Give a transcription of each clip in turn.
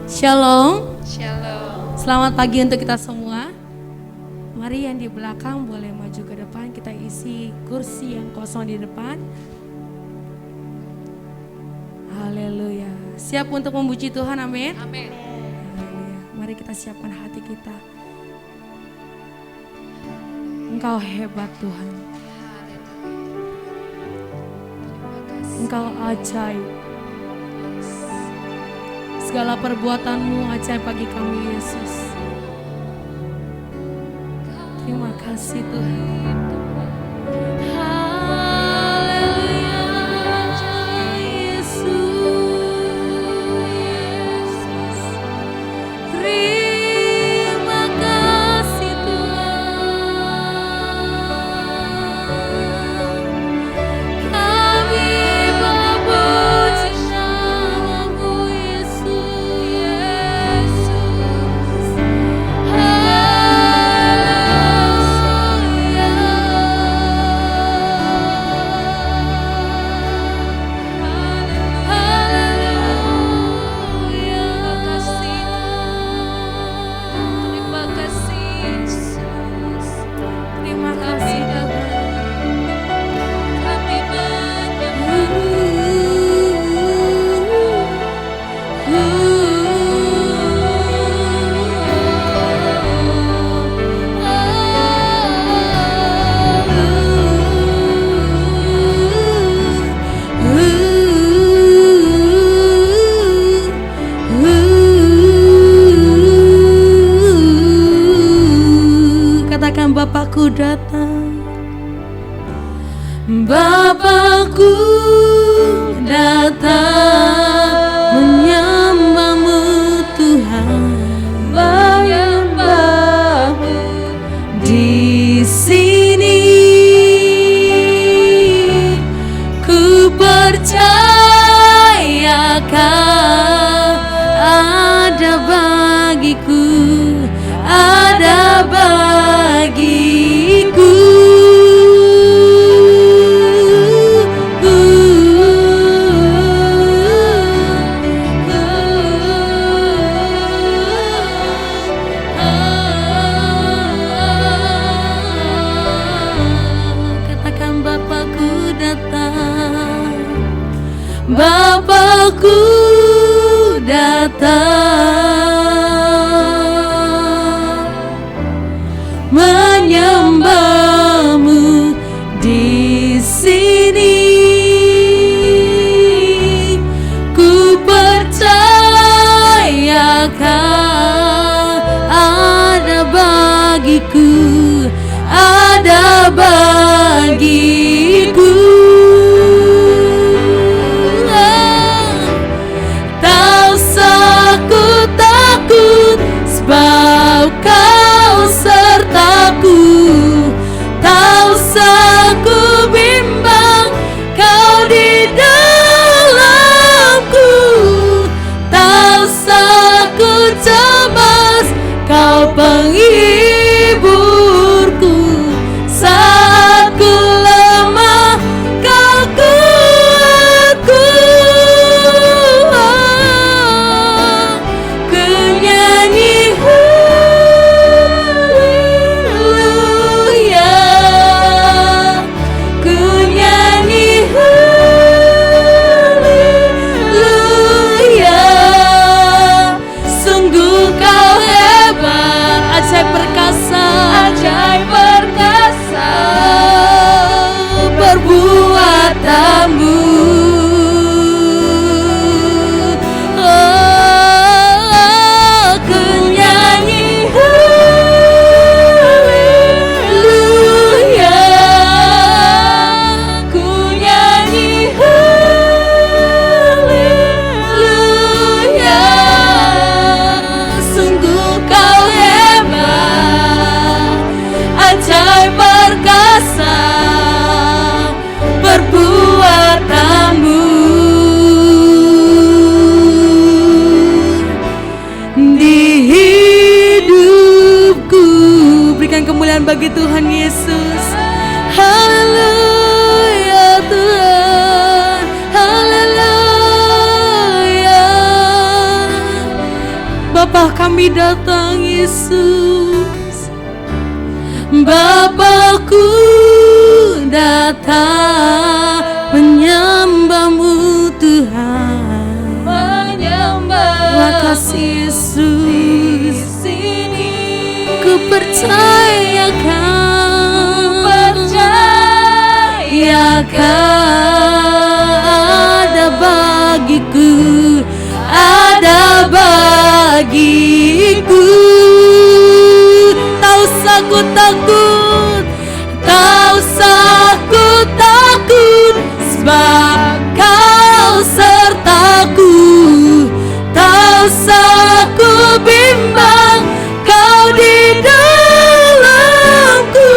Shalom. Shalom. Selamat pagi untuk kita semua. Mari yang di belakang boleh maju ke depan, kita isi kursi yang kosong di depan. Haleluya. Siap untuk memuji Tuhan, amin. Amin. Haleluya. Mari kita siapkan hati kita. Engkau hebat Tuhan. Engkau ajaib. Segala perbuatanmu ajaib bagi kami, Yesus. Terima kasih Tuhan. Haleluya, Yesus. Terima kasih Tuhan. Kami memuji nama-Mu, Yesus. Terima kasih Katakan Bapakku datang. Bapakku datang menyembah-Mu Tuhan, menyembah-Mu di sini. Ku percaya Kau ada bagiku, ada bagiku. Katakan Bapakku datang. Bapakku datang menyembah-Mu di sini. Ku percaya Kau ada bagiku, ada bagiku. Tak usah ku takut, sebab Kau sertaku. Tak usah ku bimbang, Kau di dalamku. Tak usah ku cemas, Kau penghiburku. Saat ku lemah, Kau kuatku. Ku nyanyi haleluya, ku nyanyi haleluya. Sungguh Kau hebat, ajaib perkasa, ajaib perkasa perbuatanmu. Oh, ku nyanyi haleluya, ku nyanyi haleluya. Sungguh Kau hebat, ajaib perkasa perbuatanmu. Di hidupku, berikan kemuliaan bagi Tuhan Yesus. Haleluya Tuhan, haleluya. Bapa, kami datang Yesus. Bapakku datang menyembah-Mu Tuhan. Terima kasih Yesus. Ku percayakan ada bagiku, ada bagiku. Tak usah ku takut, tak usah ku takut, sebab Kau sertaku. Tak usah ku bimbang, Kau di dalamku.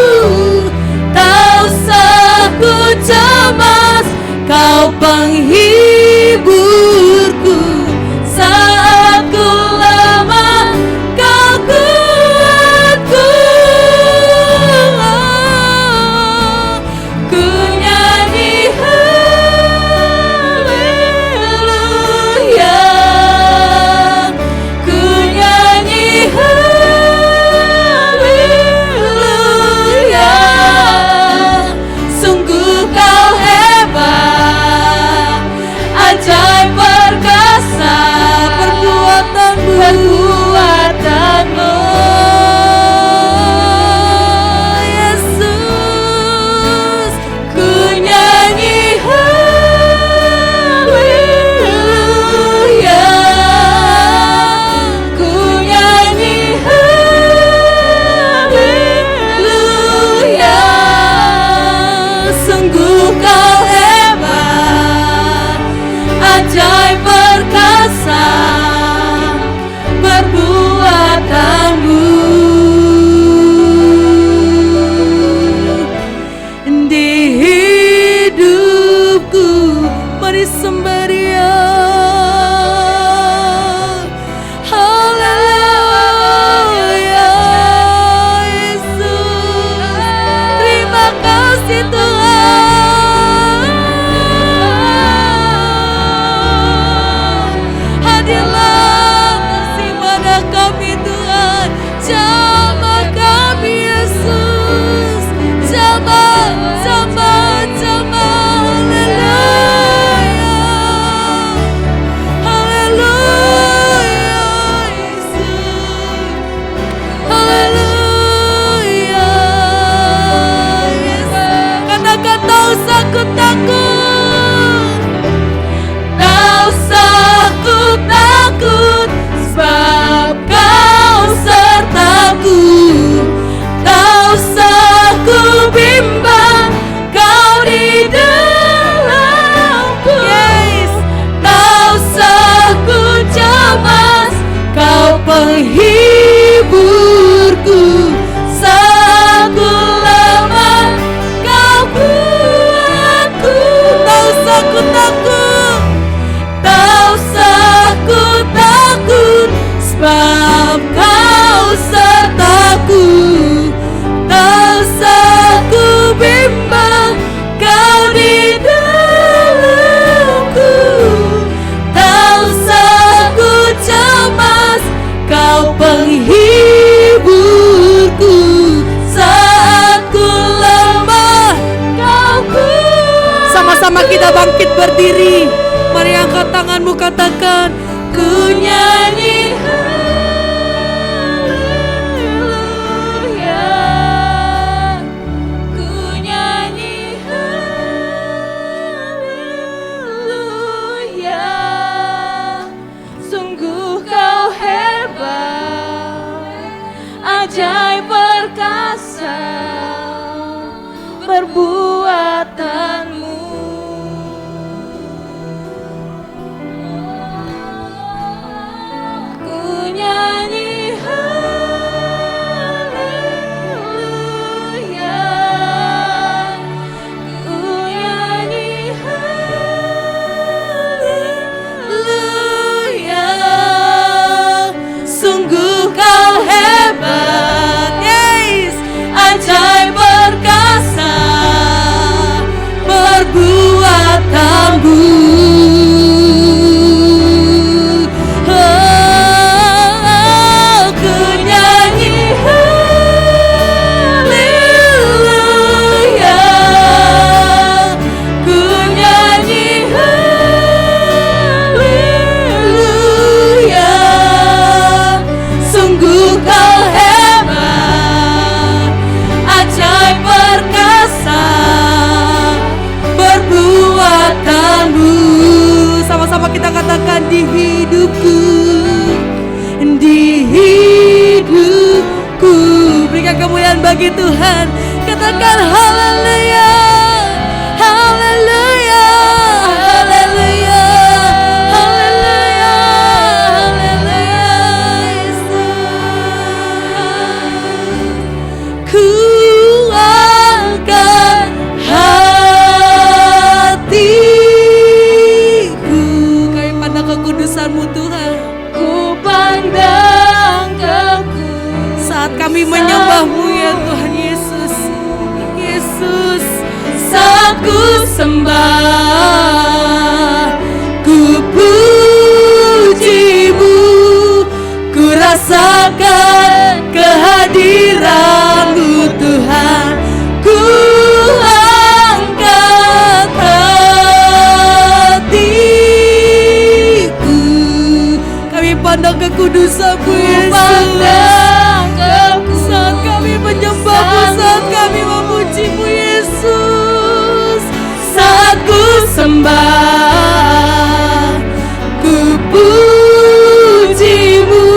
Tak usah ku cemas, Kau penghiburku. Saat ku lemah, Kau kuatku. Ku nyanyi haleluya, ku nyanyi haleluya. Sungguh Kau hebat, ajaib perkasa perbuatanmu, Yesus. Ku nyanyi haleluya, ku nyanyi haleluya. Sungguh Kau hebat, ajaib perkasa perbuatanmu. Di hidupku, mari sembah Dia. Haleluya, Yesus. Terima kasih Tuhan. Hadirlah bersama kami Tuhan. Jamah kami Yesus. Jamah, jamah, jamah. Haleluya, haleluya, Yesus. Haleluya, Yesus. Katakan tak usah ku takut, tak usah ku takut, sebab Kau sertaku. Tak usah ku bimbang, Kau di dalamku. Yes. Tak usah ku cemas, Kau penghiburku. Saat ku lemah, Kau kuatku. Tak usah ku takut, tak usah ku takut, sebab Kau sertaku. Tak usah ku bimbang, Kau di dalamku. Tak usah ku cemas, Kau penghiburku. Saat ku lemah, Kau kuat. Sama-sama kita bangkit berdiri. Mari angkat tanganmu, katakan, ku nyanyi haleluya, ku nyanyi haleluya. Sungguh Kau hebat, ajaib perkasa perbuatanmu. Ku nyanyi haleluya, ku nyanyi haleluya. Sungguh Kau hebat, yes, ajaib perkasa bersama-sama kita katakan di hidupku, di hidupku. Berikan kemuliaan bagi Tuhan. Katakan haleluya, haleluya, haleluya, haleluya, haleluya. Ku angkat hatiku, kami pandang kekudusan-Mu Tuhan. Ku pandang saat kami menyembah-Mu ya Tuhan Yesus. Yesus, saat ku sembah, ku puji-Mu, ku rasakan kehadiran-Mu Tuhan. Ku angkat hatiku, kami pandang kekudusan-Mu Yesus. Saat kami menyembah-Mu, saat kami memuji-Mu Yesus. Saat ku sembah, ku puji-Mu,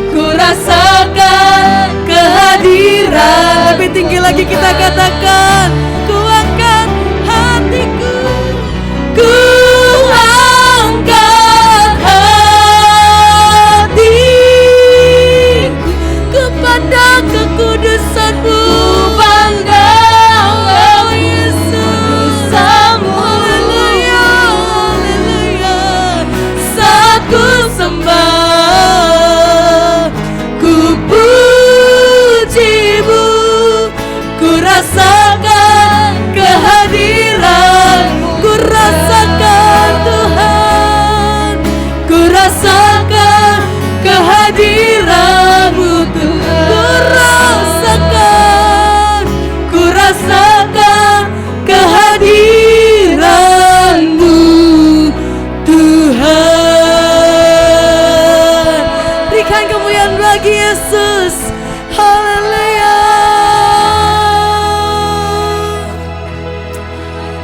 ku rasakan kehadiran. Lebih tinggi lagi kita katakan, ku angkat hatiku, ku angkat hatiku, ku pandang kekudusan-Mu, pandang oh Yesus. Haleluya, haleluya. Saat ku sembah, ku puji-Mu, ku rasakan kehadiran-Mu. Ku rasakan Tuhan, ku rasakan kehadiran-Mu Tuhan. Ku rasakan kehadiran-Mu Tuhan. Berikan kemuliaan bagi Yesus. Haleluya.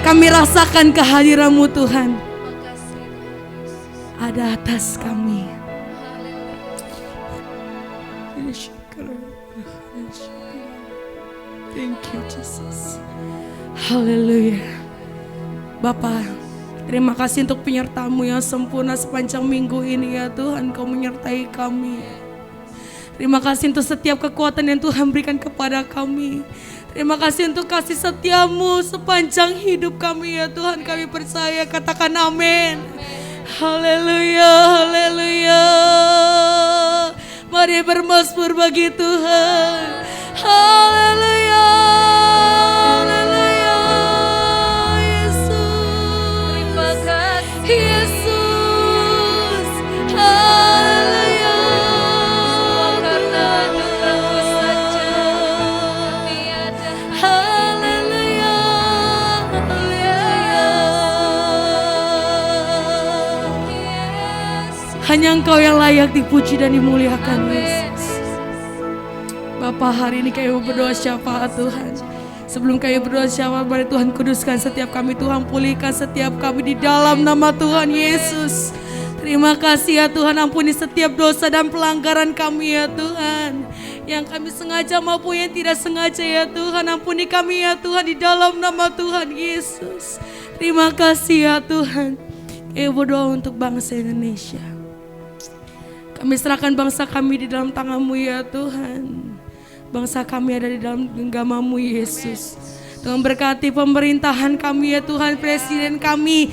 Kami rasakan kehadiran-Mu Tuhan. Ada atas kami. Thank you Jesus. Haleluya. Bapa, terima kasih untuk penyertaan-Mu yang sempurna sepanjang minggu ini ya Tuhan. Kau menyertai kami. Terima kasih untuk setiap kekuatan yang Tuhan berikan kepada kami. Terima kasih untuk kasih setia-Mu sepanjang hidup kami ya Tuhan. Kami percaya, katakan amin. Haleluya, haleluya. Mari bermazmur bagi Tuhan. Haleluya, haleluya. Yesus, Terima kasih Yesus, haleluya. karena anugerah-Mu saja kami ada. Haleluya, haleluya. Hanya Engkau yang layak dipuji dan dimuliakan Yesus. Bapa, hari ini kami berdoa syafaat Tuhan. Sebelum kami berdoa syafaat, mari Tuhan kuduskan setiap kami. Tuhan pulihkan setiap kami di dalam nama Tuhan Yesus. Terima kasih ya Tuhan, ampuni setiap dosa dan pelanggaran kami ya Tuhan. Yang kami sengaja maupun yang tidak sengaja ya Tuhan. Ampuni kami ya Tuhan di dalam nama Tuhan Yesus. Terima kasih ya Tuhan. Kami berdoa untuk bangsa Indonesia. Kami serahkan bangsa kami di dalam tangan-Mu ya Tuhan. Bangsa kami ada di dalam genggaman-Mu Yesus. Tuhan berkati pemerintahan kami ya Tuhan, presiden kami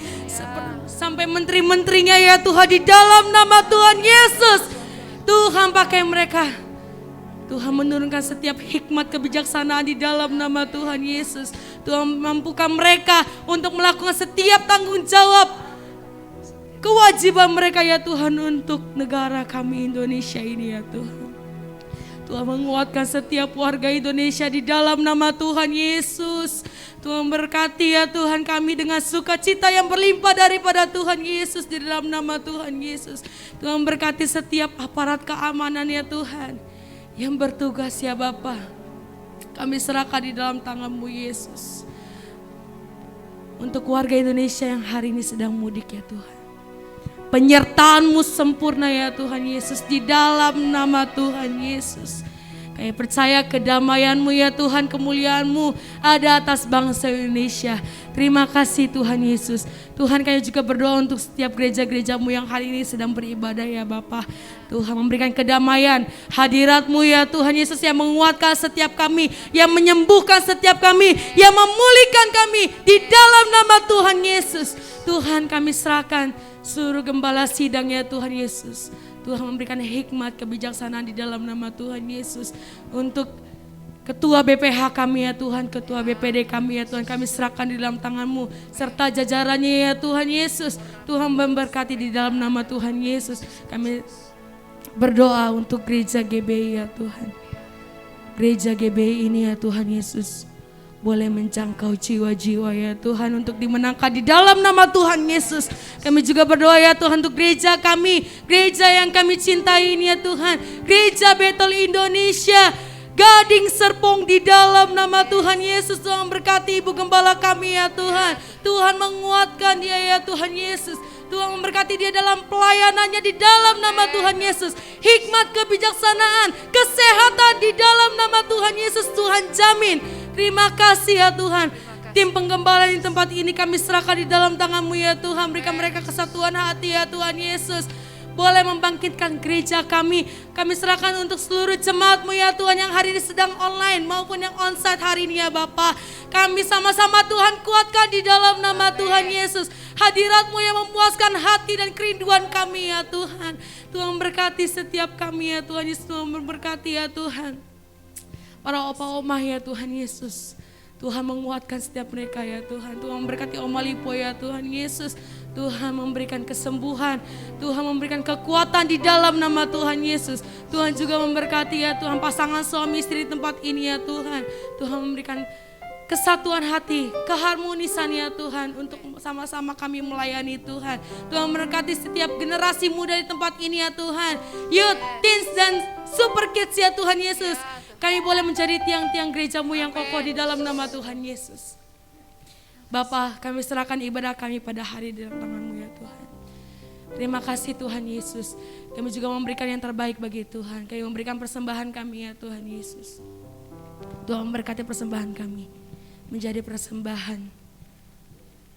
sampai menteri-menterinya ya Tuhan di dalam nama Tuhan Yesus. Tuhan pakai mereka. Tuhan menurunkan setiap hikmat kebijaksanaan di dalam nama Tuhan Yesus. Tuhan mampukan mereka untuk melakukan setiap tanggung jawab kewajiban mereka ya Tuhan untuk negara kami Indonesia ini ya Tuhan. Tuhan menguatkan setiap warga Indonesia di dalam nama Tuhan Yesus. Tuhan berkati ya Tuhan kami dengan sukacita yang berlimpah daripada Tuhan Yesus di dalam nama Tuhan Yesus. Tuhan berkati setiap aparat keamanan ya Tuhan yang bertugas ya Bapa. Kami serahkan di dalam tangan-Mu Yesus. Untuk warga Indonesia yang hari ini sedang mudik ya Tuhan. penyertaan-Mu sempurna ya Tuhan Yesus, di dalam nama Tuhan Yesus. Kami percaya kedamaian-Mu ya Tuhan, kemuliaan-Mu ada atas bangsa Indonesia. Terima kasih Tuhan Yesus. Tuhan, kami juga berdoa untuk setiap gereja-gereja-Mu yang hari ini sedang beribadah ya Bapa. Tuhan, memberikan kedamaian, hadirat-Mu ya Tuhan Yesus yang menguatkan setiap kami, yang menyembuhkan setiap kami, yang memulihkan kami di dalam nama Tuhan Yesus. Tuhan, kami serahkan seluruh gembala sidang ya Tuhan Yesus. Tuhan, memberikan hikmat, kebijaksanaan di dalam nama Tuhan Yesus. Untuk ketua BPH kami ya Tuhan, ketua BPD kami ya Tuhan, kami serahkan di dalam tangan-Mu serta jajarannya ya Tuhan Yesus. Tuhan memberkati di dalam nama Tuhan Yesus. Kami berdoa untuk gereja GBI ya Tuhan. Gereja GBI ini ya Tuhan Yesus boleh menjangkau jiwa-jiwa ya Tuhan, untuk dimenangkan di dalam nama Tuhan Yesus. Kami juga berdoa ya Tuhan untuk gereja kami, gereja yang kami cintai ini ya Tuhan, gereja Betel Indonesia Gading Serpong, di dalam nama Tuhan Yesus. Tuhan berkati ibu gembala kami ya Tuhan. Tuhan menguatkan dia ya Tuhan Yesus. Tuhan memberkati dia dalam pelayanannya di dalam nama Tuhan Yesus. Hikmat, kebijaksanaan, kesehatan di dalam nama Tuhan Yesus Tuhan jamin. Terima kasih ya Tuhan. Tim penggembala di tempat ini kami serahkan di dalam tangan-Mu ya Tuhan. Berikan mereka kesatuan hati ya Tuhan Yesus. Boleh membangkitkan gereja kami. Kami serahkan untuk seluruh jemaat-Mu ya Tuhan, yang hari ini sedang online maupun yang onsite hari ini ya Bapa. Kami sama-sama Tuhan kuatkan di dalam nama Tuhan Yesus. Hadirat-Mu yang memuaskan hati dan kerinduan kami ya Tuhan. Tuhan berkati setiap kami ya Tuhan Yesus. Tuhan memberkati ya Tuhan para opa-omah ya Tuhan Yesus. Tuhan menguatkan setiap mereka ya Tuhan. Tuhan memberkati Oma Lipo ya Tuhan Yesus. Tuhan memberikan kesembuhan. Tuhan memberikan kekuatan di dalam nama Tuhan Yesus. Tuhan juga memberkati ya Tuhan pasangan suami istri di tempat ini ya Tuhan. Tuhan memberikan kesatuan hati, keharmonisan ya Tuhan, untuk sama-sama kami melayani Tuhan. Tuhan memberkati setiap generasi muda di tempat ini ya Tuhan. Youth, teens dan super kids ya Tuhan Yesus. Kami boleh menjadi tiang-tiang gereja-Mu yang kokoh di dalam nama Tuhan Yesus. Bapa, kami serahkan ibadah kami pada hari di dalam tangan-Mu ya Tuhan. Terima kasih Tuhan Yesus. Kami juga memberikan yang terbaik bagi Tuhan. Kami memberikan persembahan kami ya Tuhan Yesus. Tuhan memberkati persembahan kami menjadi persembahan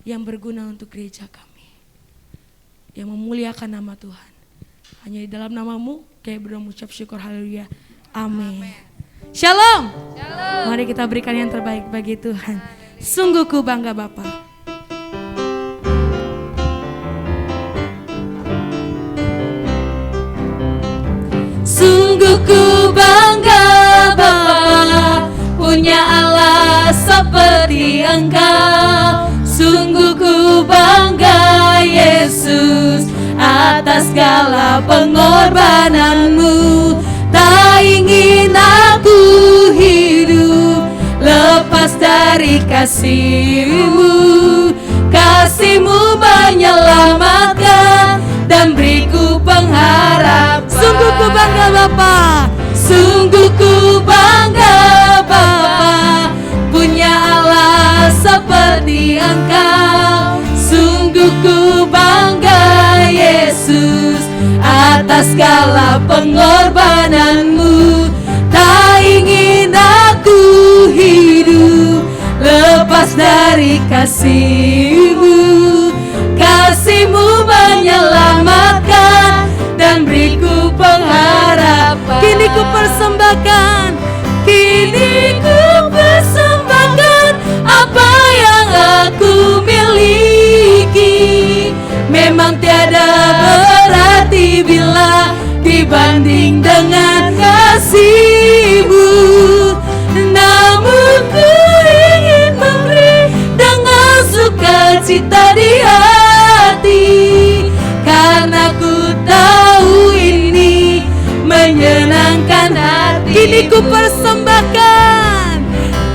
yang berguna untuk gereja kami, yang memuliakan nama Tuhan. Hanya di dalam nama-Mu kami berdoa mengucap syukur, haleluya, amin. Shalom. Shalom. Mari kita berikan yang terbaik bagi Tuhan. Sungguh ku bangga Bapa. Sungguh ku bangga Bapa, punya Allah seperti Engkau. Sungguh ku bangga Yesus, atas segala pengorbanan-Mu. Tak ingin aku hidup lepas dari kasih-Mu. Kasih-Mu menyelamatkan dan beriku pengharapan. Sungguh ku bangga Bapa. Sungguh ku bangga Bapa, punya Allah seperti Engkau. Sungguh ku bangga Yesus, atas segala pengorbanan-Mu. Tak ingin aku hidup lepas dari kasih-Mu. Kasih-Mu menyelamatkan dan beriku pengharapan. Kini ku persembahkan, kini ku persembahkan apa yang aku miliki. Memang tiada berarti bila dibanding dengan kasih-Mu. Namun ku ingin memberi dengan sukacita di hati, karena ku tahu ini menyenangkan hati. kini ku persembahkan,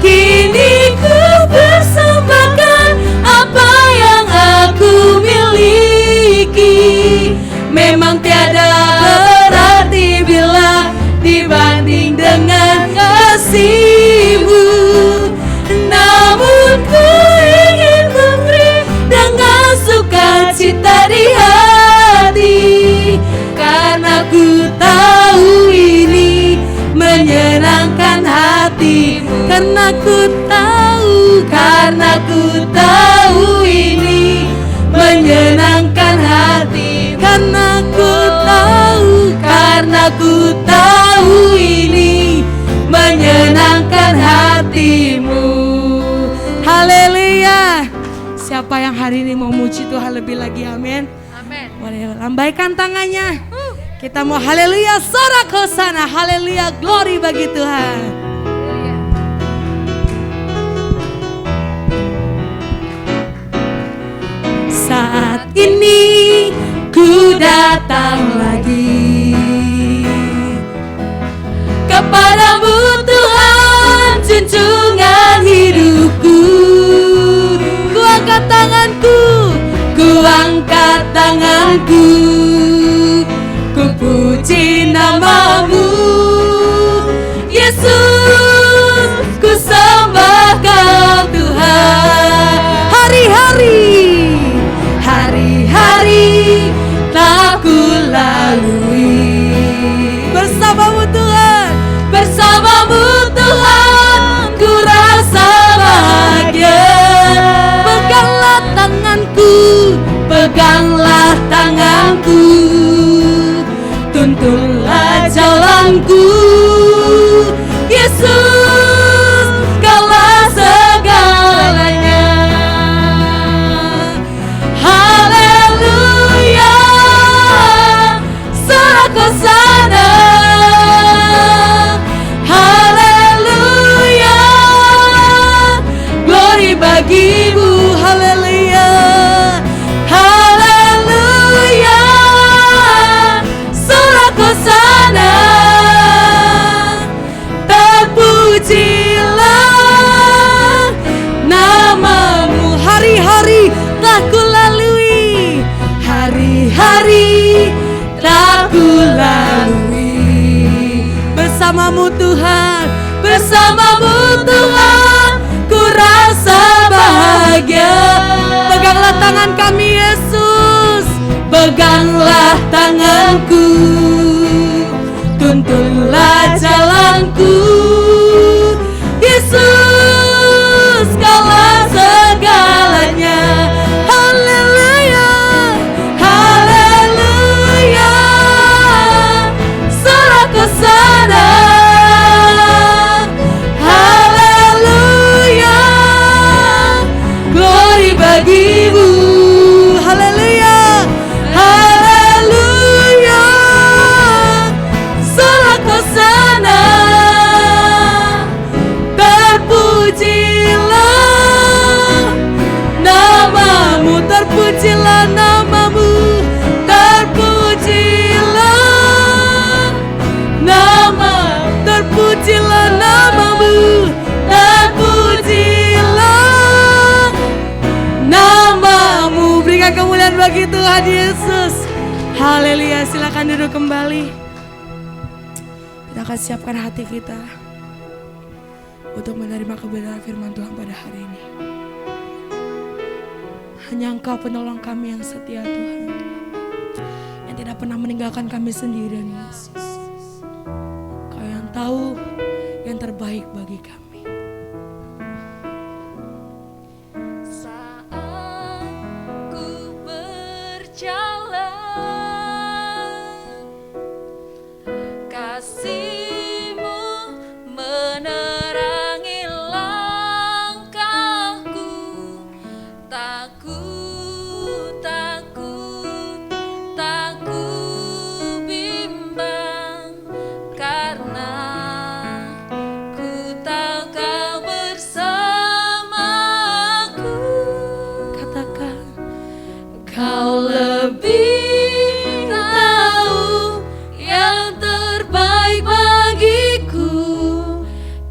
kini ku persembahkan apa yang aku miliki. Memang tiada berarti bila dibanding dengan kasih-Mu. Namun ku ingin memberi dengan sukacita di hati, karena ku tahu ini menyenangkan hati. Karena ku tahu ini menyenangkan hatimu. Haleluya. Siapa yang hari ini mau muji Tuhan lebih lagi, amin. Amin. Boleh lambaikan tangannya. Kita mau haleluya, sorak hosana, haleluya, glory bagi Tuhan. Saat ini ku datang lagi kepadamu Tuhan, junjungan hidupku. Ku angkat tanganku, ku puji namamu Yesus, ku sembah Kau Tuhan. Hari-hari telah ku lalui bersamamu Tuhan, ku rasa bahagia. Peganglah tanganku, tuntunlah jalanku. Yesus, Kaulah segalanya. Haleluya, sorak hosana. Haleluya, glory bagimu. Haleluya, haleluya, sorak hosana. Terpujilah namamu. Hari-hari telah ku lalui, hari-hari telah ku lalui bersamamu Tuhan, ku rasa bahagia. Peganglah tangan kami Yesus, peganglah tanganku, tuntunlah jalanku. Yesus, Kaulah segalanya. Haleluya, haleluya, sorak hosana. Haleluya, glory bagimu. Haleluya, haleluya, sorak hosana. Terpujilah namamu, terpujilah namamu, terpujilah namamu, terpujilah namamu, terpujilah namamu. Berikan kemuliaan bagi Tuhan Yesus. Haleluya, silakan duduk kembali. Kita akan siapkan hati kita untuk menerima kebenaran firman Tuhan pada hari ini. Hanya Engkau penolong kami yang setia Tuhan, yang tidak pernah meninggalkan kami sendirian Yesus. Kau yang tahu yang terbaik bagi kami. Saat ku berjalan, kasih-Mu menerangi langkahku. Tak ku bimbang, karena ku tahu Kau bersamaku. Katakan, Kau lebih tahu yang terbaik bagiku.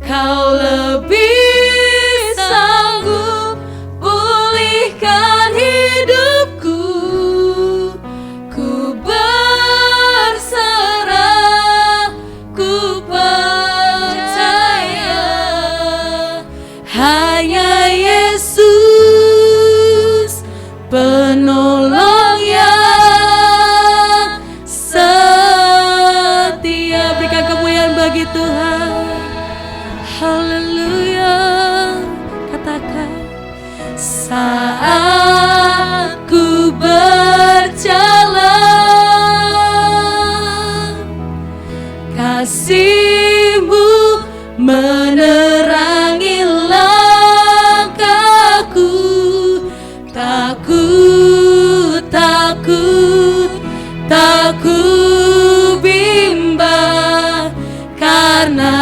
Kau lebih sanggup pulihkan hidupku. Ku berserah, ku percaya hanya Yesus penolong yang setia. berikan kemuliaan bagi Tuhan. Haleluya. rasakan saat ku berjalan. Kasih-Mu menerangi langkahku. Tak ku bimbang, karena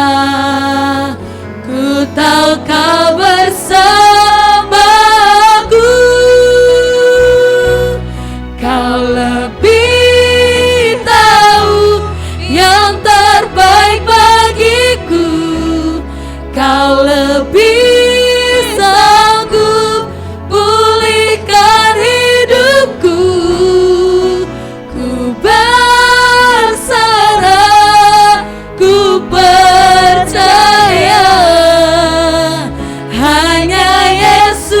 ku tahu Kau bersamaku. Kau lebih tahu yang terbaik bagiku. Kau lebih sanggup pulihkan hidupku. Ku berserah, ku percaya hanya Yesus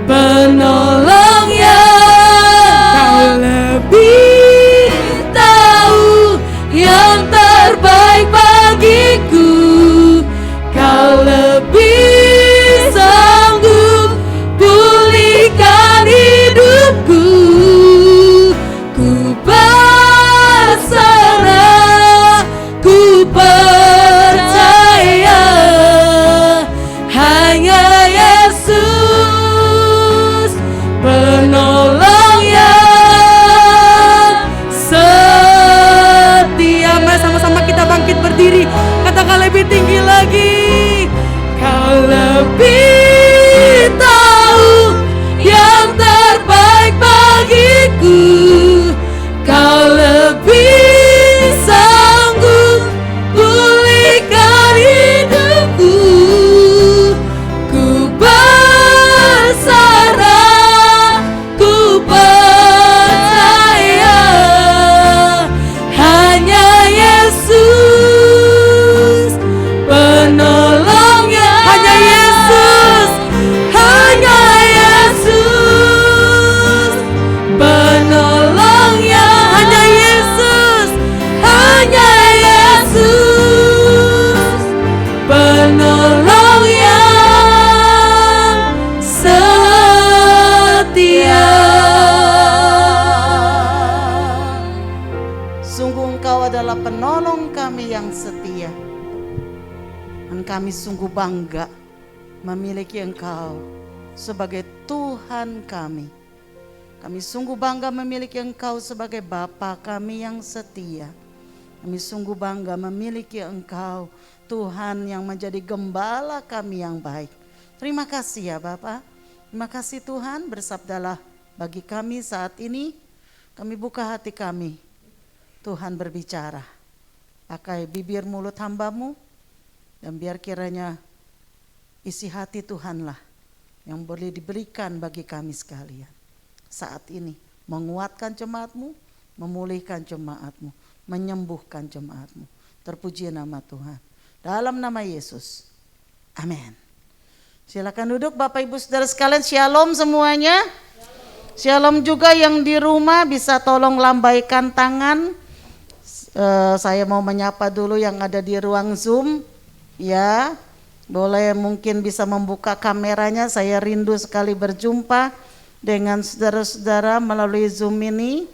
penolong yang Kau lebih tahu yang terbaik bagiku. Kau lebih sanggup pulihkan hidupku. Ku berserah, ku percaya hanya Yesus penolong yang setia. Mari sama-sama kita bangkit berdiri, katakan lebih tinggi lagi. Kau lebih tahu yang terbaik bagiku. Kau lebih sanggup pulihkan hidupku. Ku berserah, ku percaya hanya Yesus penolong yang Hanya Yesus, hanya Yesus penolong yang hanya Yesus, hanya Yesus penolong yang setia. Sungguh Engkau adalah penolong kami yang setia. Dan kami sungguh bangga memiliki Engkau sebagai Tuhan kami. Kami sungguh bangga memiliki Engkau sebagai Bapa kami yang setia. Kami sungguh bangga memiliki Engkau, Tuhan yang menjadi gembala kami yang baik. Terima kasih ya Bapa. Terima kasih Tuhan, bersabdalah bagi kami saat ini. Kami buka hati kami. Tuhan berbicara. Pakai bibir mulut hamba-Mu. Dan biar kiranya isi hati Tuhanlah yang boleh diberikan bagi kami sekalian. Saat ini menguatkan jemaat-Mu, memulihkan jemaat-Mu, menyembuhkan jemaat-Mu. Terpuji nama Tuhan. Dalam nama Yesus. Amin. Silakan duduk Bapak Ibu Saudara sekalian. Shalom semuanya. Shalom juga yang di rumah, bisa tolong lambaikan tangan. Saya mau menyapa dulu yang ada di ruang Zoom. Ya, boleh mungkin bisa membuka kameranya. Saya rindu sekali berjumpa dengan saudara-saudara melalui Zoom ini.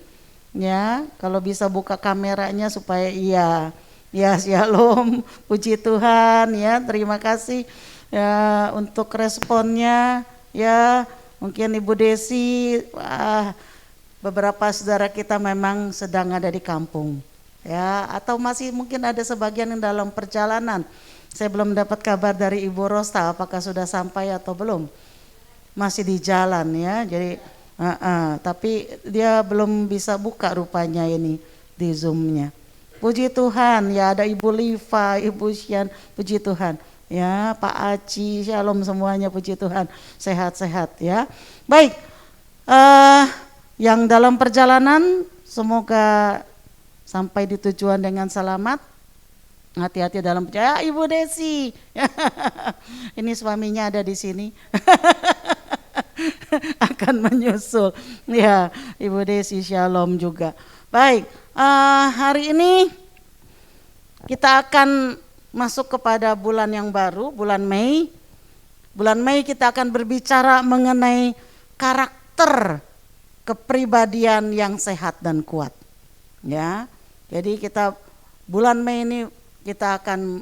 Ya, kalau bisa buka kameranya supaya ya shalom, puji Tuhan ya, terima kasih ya untuk responnya ya. Mungkin Ibu Desi, beberapa saudara kita memang sedang ada di kampung ya, atau masih mungkin ada sebagian yang dalam perjalanan. Saya belum dapat kabar dari Ibu Rosta apakah sudah sampai atau belum. Masih di jalan ya. Jadi tapi dia belum bisa buka rupanya ini di Zoom-nya. Puji Tuhan ya, ada Ibu Liva, Ibu Sian, puji Tuhan. Ya, Pak Aci, shalom semuanya, puji Tuhan. Sehat-sehat ya. Baik. Yang dalam perjalanan semoga sampai di tujuan dengan selamat. Hati-hati dalam perjalanan. Ibu Desi. Ini suaminya ada di sini. Akan menyusul. Ya, Ibu Desi shalom juga. Baik, hari ini kita akan masuk kepada bulan yang baru, bulan Mei. bulan Mei kita akan berbicara mengenai karakter kepribadian yang sehat dan kuat. Ya, jadi bulan Mei ini kita akan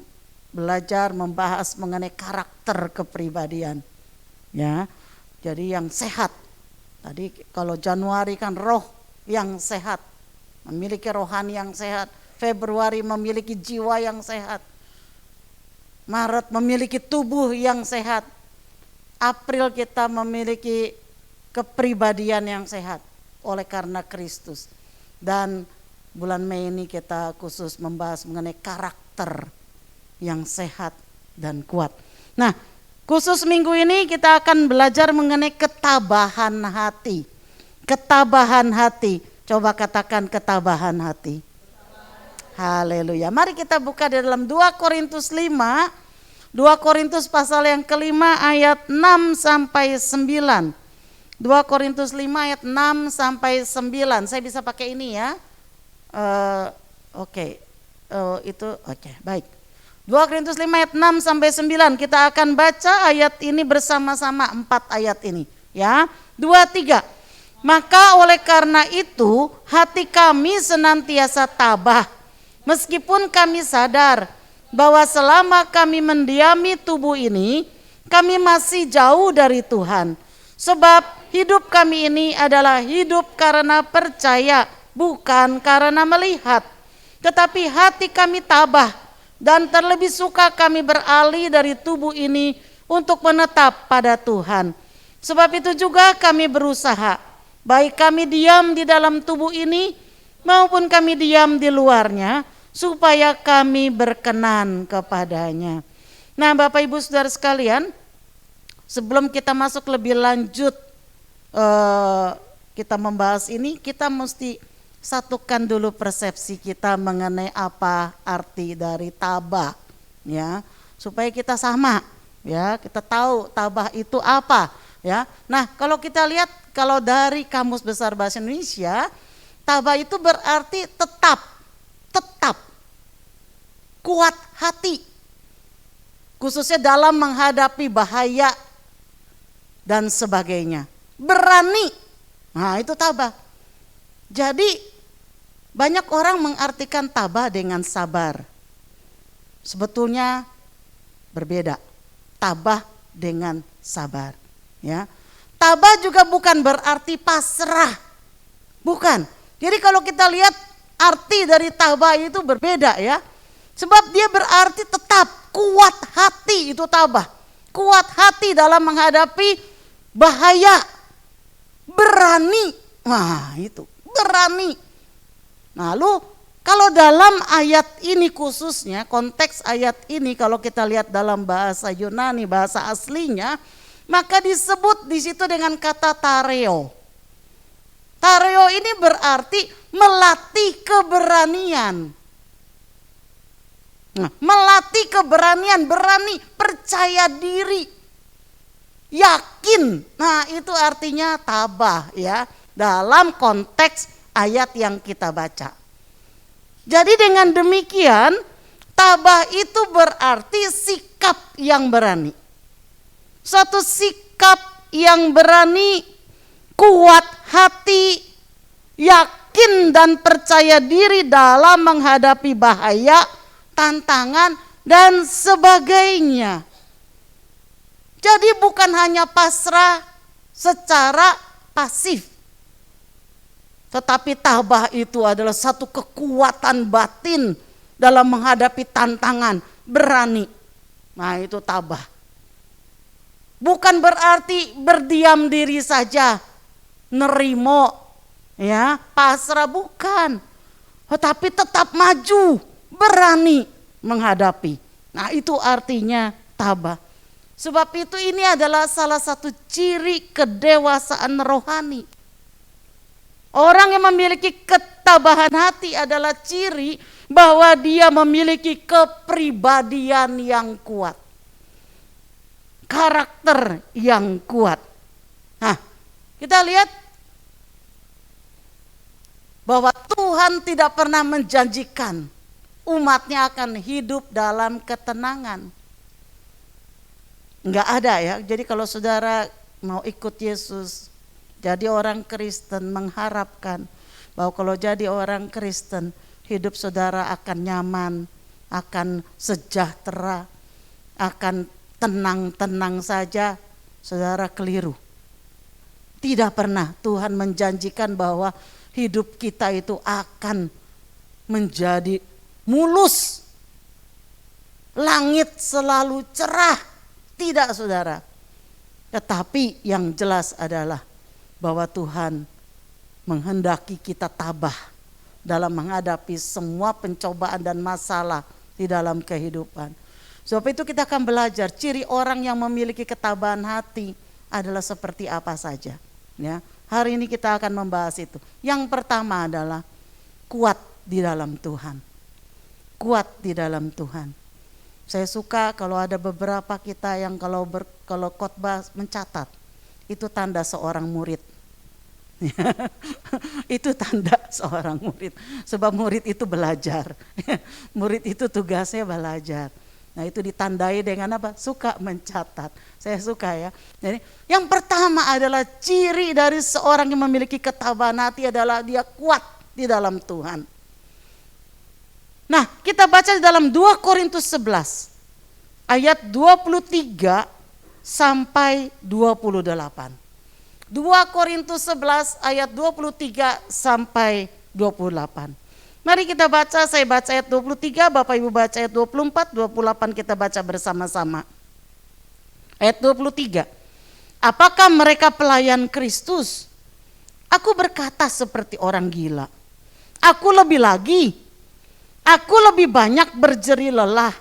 belajar membahas mengenai karakter kepribadian. Ya, jadi yang sehat. Tadi kalau Januari kan roh yang sehat, memiliki rohani yang sehat. Februari memiliki jiwa yang sehat. Maret memiliki tubuh yang sehat. April kita memiliki kepribadian yang sehat oleh karena Kristus. Dan bulan Mei ini kita khusus membahas mengenai karakter yang sehat dan kuat. Nah, khusus minggu ini kita akan belajar mengenai ketabahan hati. Ketabahan hati. Coba katakan ketabahan hati. Haleluya. Mari kita buka di dalam 2 Korintus 5. 2 Korintus pasal yang kelima ayat 6 sampai 9. 2 Korintus 5 ayat 6 sampai 9. Saya bisa pakai ini ya. Oke. Baik. 2 Korintus 5 ayat 6 sampai 9. Kita akan baca ayat ini bersama-sama, 4 ayat ini, ya. 2, 3. Maka oleh karena itu hati kami senantiasa tabah, meskipun kami sadar bahwa selama kami mendiami tubuh ini, kami masih jauh dari Tuhan. Sebab hidup kami ini adalah hidup karena percaya, bukan karena melihat. Tetapi hati kami tabah, dan terlebih suka kami beralih dari tubuh ini untuk menetap pada Tuhan. Sebab itu juga kami berusaha, baik kami diam di dalam tubuh ini maupun kami diam di luarnya, supaya kami berkenan kepadanya. Nah, Bapak Ibu Saudara sekalian, sebelum kita masuk lebih lanjut kita membahas ini, kita mesti satukan dulu persepsi kita mengenai apa arti dari tabah, ya, supaya kita sama, ya, kita tahu tabah itu apa, ya. Nah, kalau kita lihat, kalau dari Kamus Besar Bahasa Indonesia, tabah itu berarti tetap, kuat hati, khususnya dalam menghadapi bahaya dan sebagainya, berani. Nah, itu tabah. Jadi banyak orang mengartikan tabah dengan sabar. Sebetulnya berbeda. Tabah dengan sabar, ya. Tabah juga bukan berarti pasrah. Bukan. Jadi kalau kita lihat arti dari tabah itu berbeda, ya. Sebab dia berarti tetap kuat hati, itu tabah. Kuat hati dalam menghadapi bahaya. Berani. Nah, itu berani. Lalu kalau dalam ayat ini khususnya, konteks ayat ini kalau kita lihat dalam bahasa Yunani, bahasa aslinya, maka disebut di situ dengan kata tareo. Tareo ini berarti melatih keberanian. Nah, melatih keberanian, berani, percaya diri, yakin. Nah, itu artinya tabah, ya, dalam konteks ayat yang kita baca. Jadi dengan demikian, tabah itu berarti sikap yang berani. Suatu sikap yang berani, kuat hati, yakin dan percaya diri dalam menghadapi bahaya, tantangan dan sebagainya. Jadi bukan hanya pasrah secara pasif, tetapi tabah itu adalah satu kekuatan batin dalam menghadapi tantangan, berani. Nah, itu tabah. Bukan berarti berdiam diri saja, nerimo, ya, pasrah, bukan. Tetapi tetap maju, berani menghadapi. Nah, itu artinya tabah. Sebab itu ini adalah salah satu ciri kedewasaan rohani. Orang yang memiliki ketabahan hati adalah ciri bahwa dia memiliki kepribadian yang kuat, karakter yang kuat. Nah, kita lihat bahwa Tuhan tidak pernah menjanjikan umatnya akan hidup dalam ketenangan. Enggak ada ya. Jadi kalau saudara mau ikut Yesus, jadi orang Kristen, mengharapkan bahwa kalau jadi orang Kristen, hidup saudara akan nyaman, akan sejahtera, akan tenang-tenang saja, saudara keliru. Tidak pernah Tuhan menjanjikan bahwa hidup kita itu akan menjadi mulus, langit selalu cerah. Tidak, saudara. Tetapi yang jelas adalah bahwa Tuhan menghendaki kita tabah dalam menghadapi semua pencobaan dan masalah di dalam kehidupan. Sebab itu kita akan belajar ciri orang yang memiliki ketabahan hati adalah seperti apa saja. Ya, hari ini kita akan membahas itu. Yang pertama adalah kuat di dalam Tuhan. Kuat di dalam Tuhan. Saya suka kalau ada beberapa kita yang kalau khotbah mencatat, itu tanda seorang murid. Itu tanda seorang murid. Sebab murid itu belajar. Murid itu tugasnya belajar. Nah, itu ditandai dengan apa? Suka mencatat. Saya suka ya. Jadi yang pertama adalah ciri dari seorang yang memiliki ketabahan hati adalah dia kuat di dalam Tuhan. Nah, kita baca di dalam 2 Korintus 11 ayat 23 sampai 28. 2 Korintus 11 ayat 23 sampai 28. Mari kita baca, saya baca ayat 23, Bapak Ibu baca ayat 24, 28 kita baca bersama-sama. Ayat 23. Apakah mereka pelayan Kristus? Aku berkata seperti orang gila. Aku lebih lagi. Aku lebih banyak berjeri lelah,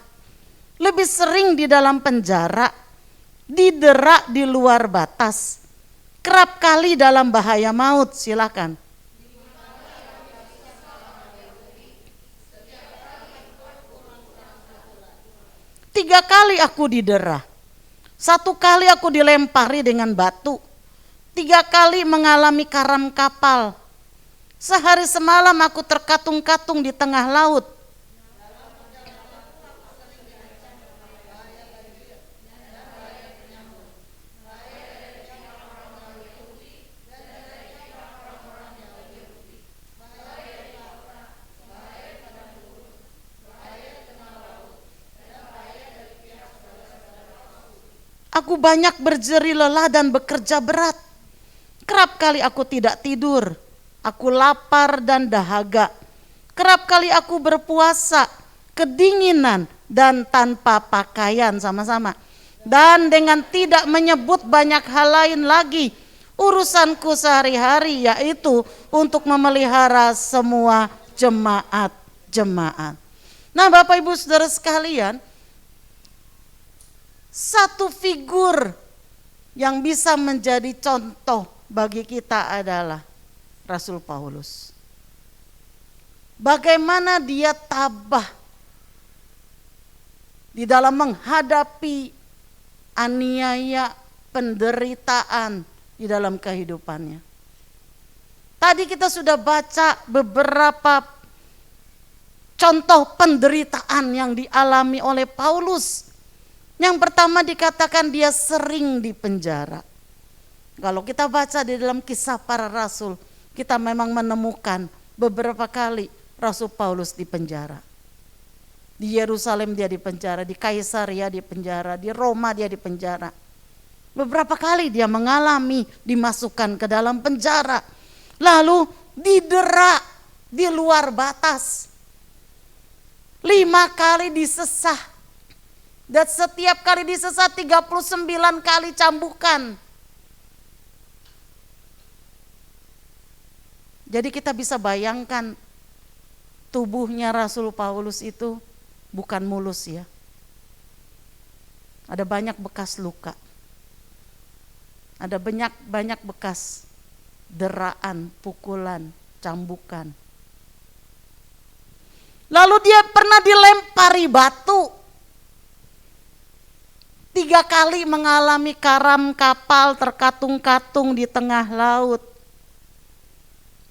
lebih sering di dalam penjara, didera di luar batas, kerap kali dalam bahaya maut. Silakan. Tiga kali aku didera, 1 kali aku dilempari dengan batu, 3 kali mengalami karam kapal, sehari semalam aku terkatung-katung di tengah laut. Aku banyak berjeri lelah dan bekerja berat. Kerap kali aku tidak tidur. Aku lapar dan dahaga. Kerap kali aku berpuasa, kedinginan dan tanpa pakaian. Sama-sama. Dan dengan tidak menyebut banyak hal lain lagi, urusanku sehari-hari yaitu untuk memelihara semua jemaat-jemaat. Nah, Bapak Ibu Saudara sekalian, satu figur yang bisa menjadi contoh bagi kita adalah Rasul Paulus. Bagaimana dia tabah di dalam menghadapi aniaya, penderitaan di dalam kehidupannya. Tadi kita sudah baca beberapa contoh penderitaan yang dialami oleh Paulus. Yang pertama dikatakan dia sering di penjara. Kalau kita baca di dalam Kisah Para Rasul, kita memang menemukan beberapa kali Rasul Paulus di penjara. Di Yerusalem dia di penjara, di Kaisaria di penjara, di Roma dia di penjara. Beberapa kali dia mengalami dimasukkan ke dalam penjara. Lalu didera di luar batas. 5 kali disesah. Dan setiap kali disesah 39 kali cambukan. Jadi kita bisa bayangkan tubuhnya Rasul Paulus itu bukan mulus ya. Ada banyak bekas luka. Ada banyak bekas deraan, pukulan, cambukan. Lalu dia pernah dilempari batu. 3 kali mengalami karam kapal terkatung-katung di tengah laut.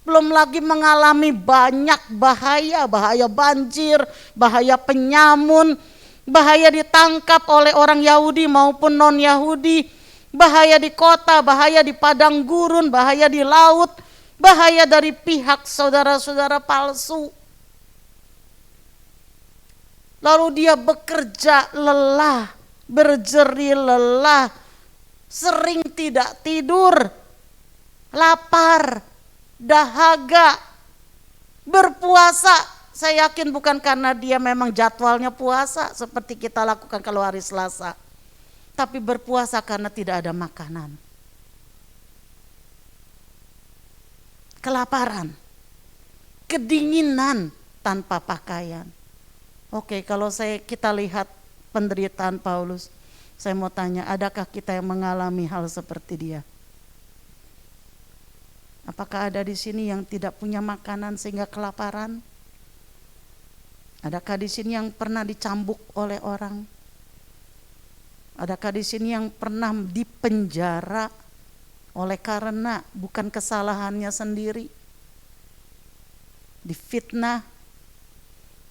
Belum lagi mengalami banyak bahaya banjir, bahaya penyamun, bahaya ditangkap oleh orang Yahudi maupun non-Yahudi, bahaya di kota, bahaya di padang gurun, bahaya di laut, bahaya dari pihak saudara-saudara palsu. Lalu dia bekerja lelah, berjeri lelah, sering tidak tidur, lapar, dahaga, berpuasa. Saya yakin bukan karena dia memang jadwalnya puasa seperti kita lakukan kalau hari Selasa, tapi berpuasa karena tidak ada makanan. Kelaparan, kedinginan tanpa pakaian. Oke, kalau kita lihat penderitaan Paulus, saya mau tanya, adakah kita yang mengalami hal seperti dia? Apakah ada di sini yang tidak punya makanan sehingga kelaparan? Adakah di sini yang pernah dicambuk oleh orang? Adakah di sini yang pernah dipenjara oleh karena bukan kesalahannya sendiri? Difitnah?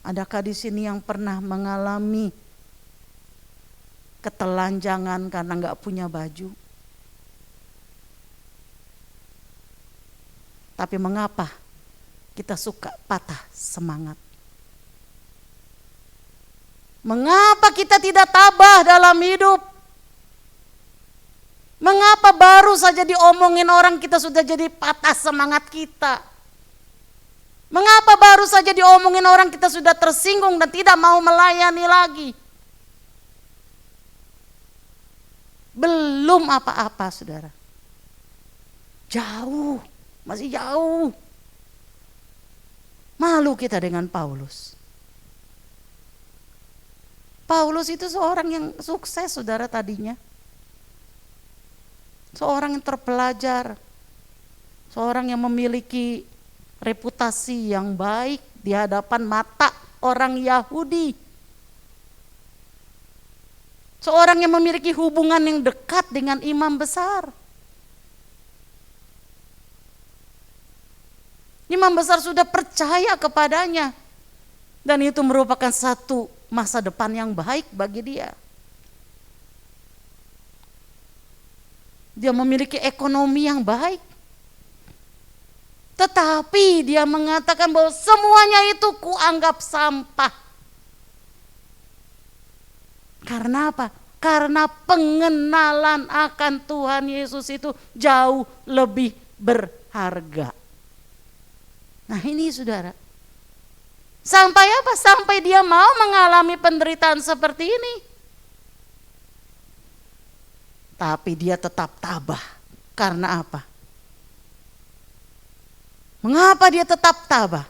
Adakah di sini yang pernah mengalami ketelanjangan karena nggak punya baju? Tapi mengapa kita suka patah semangat? Mengapa kita tidak tabah dalam hidup? Mengapa baru saja diomongin orang kita sudah jadi patah semangat kita? Mengapa baru saja diomongin orang kita sudah tersinggung dan tidak mau melayani lagi? Belum apa-apa, saudara. Jauh, masih jauh. Malu kita dengan Paulus. Paulus itu seorang yang sukses, saudara, tadinya. Seorang yang terpelajar. Seorang yang memiliki reputasi yang baik di hadapan mata orang Yahudi. Seorang yang memiliki hubungan yang dekat dengan imam besar. Imam besar sudah percaya kepadanya. Dan itu merupakan satu masa depan yang baik bagi dia. Dia memiliki ekonomi yang baik. Tetapi dia mengatakan bahwa semuanya itu kuanggap sampah. Karena apa? Karena pengenalan akan Tuhan Yesus itu jauh lebih berharga. Nah ini, saudara. Sampai apa? Sampai dia mau mengalami penderitaan seperti ini. Tapi dia tetap tabah. Karena apa? Mengapa dia tetap tabah?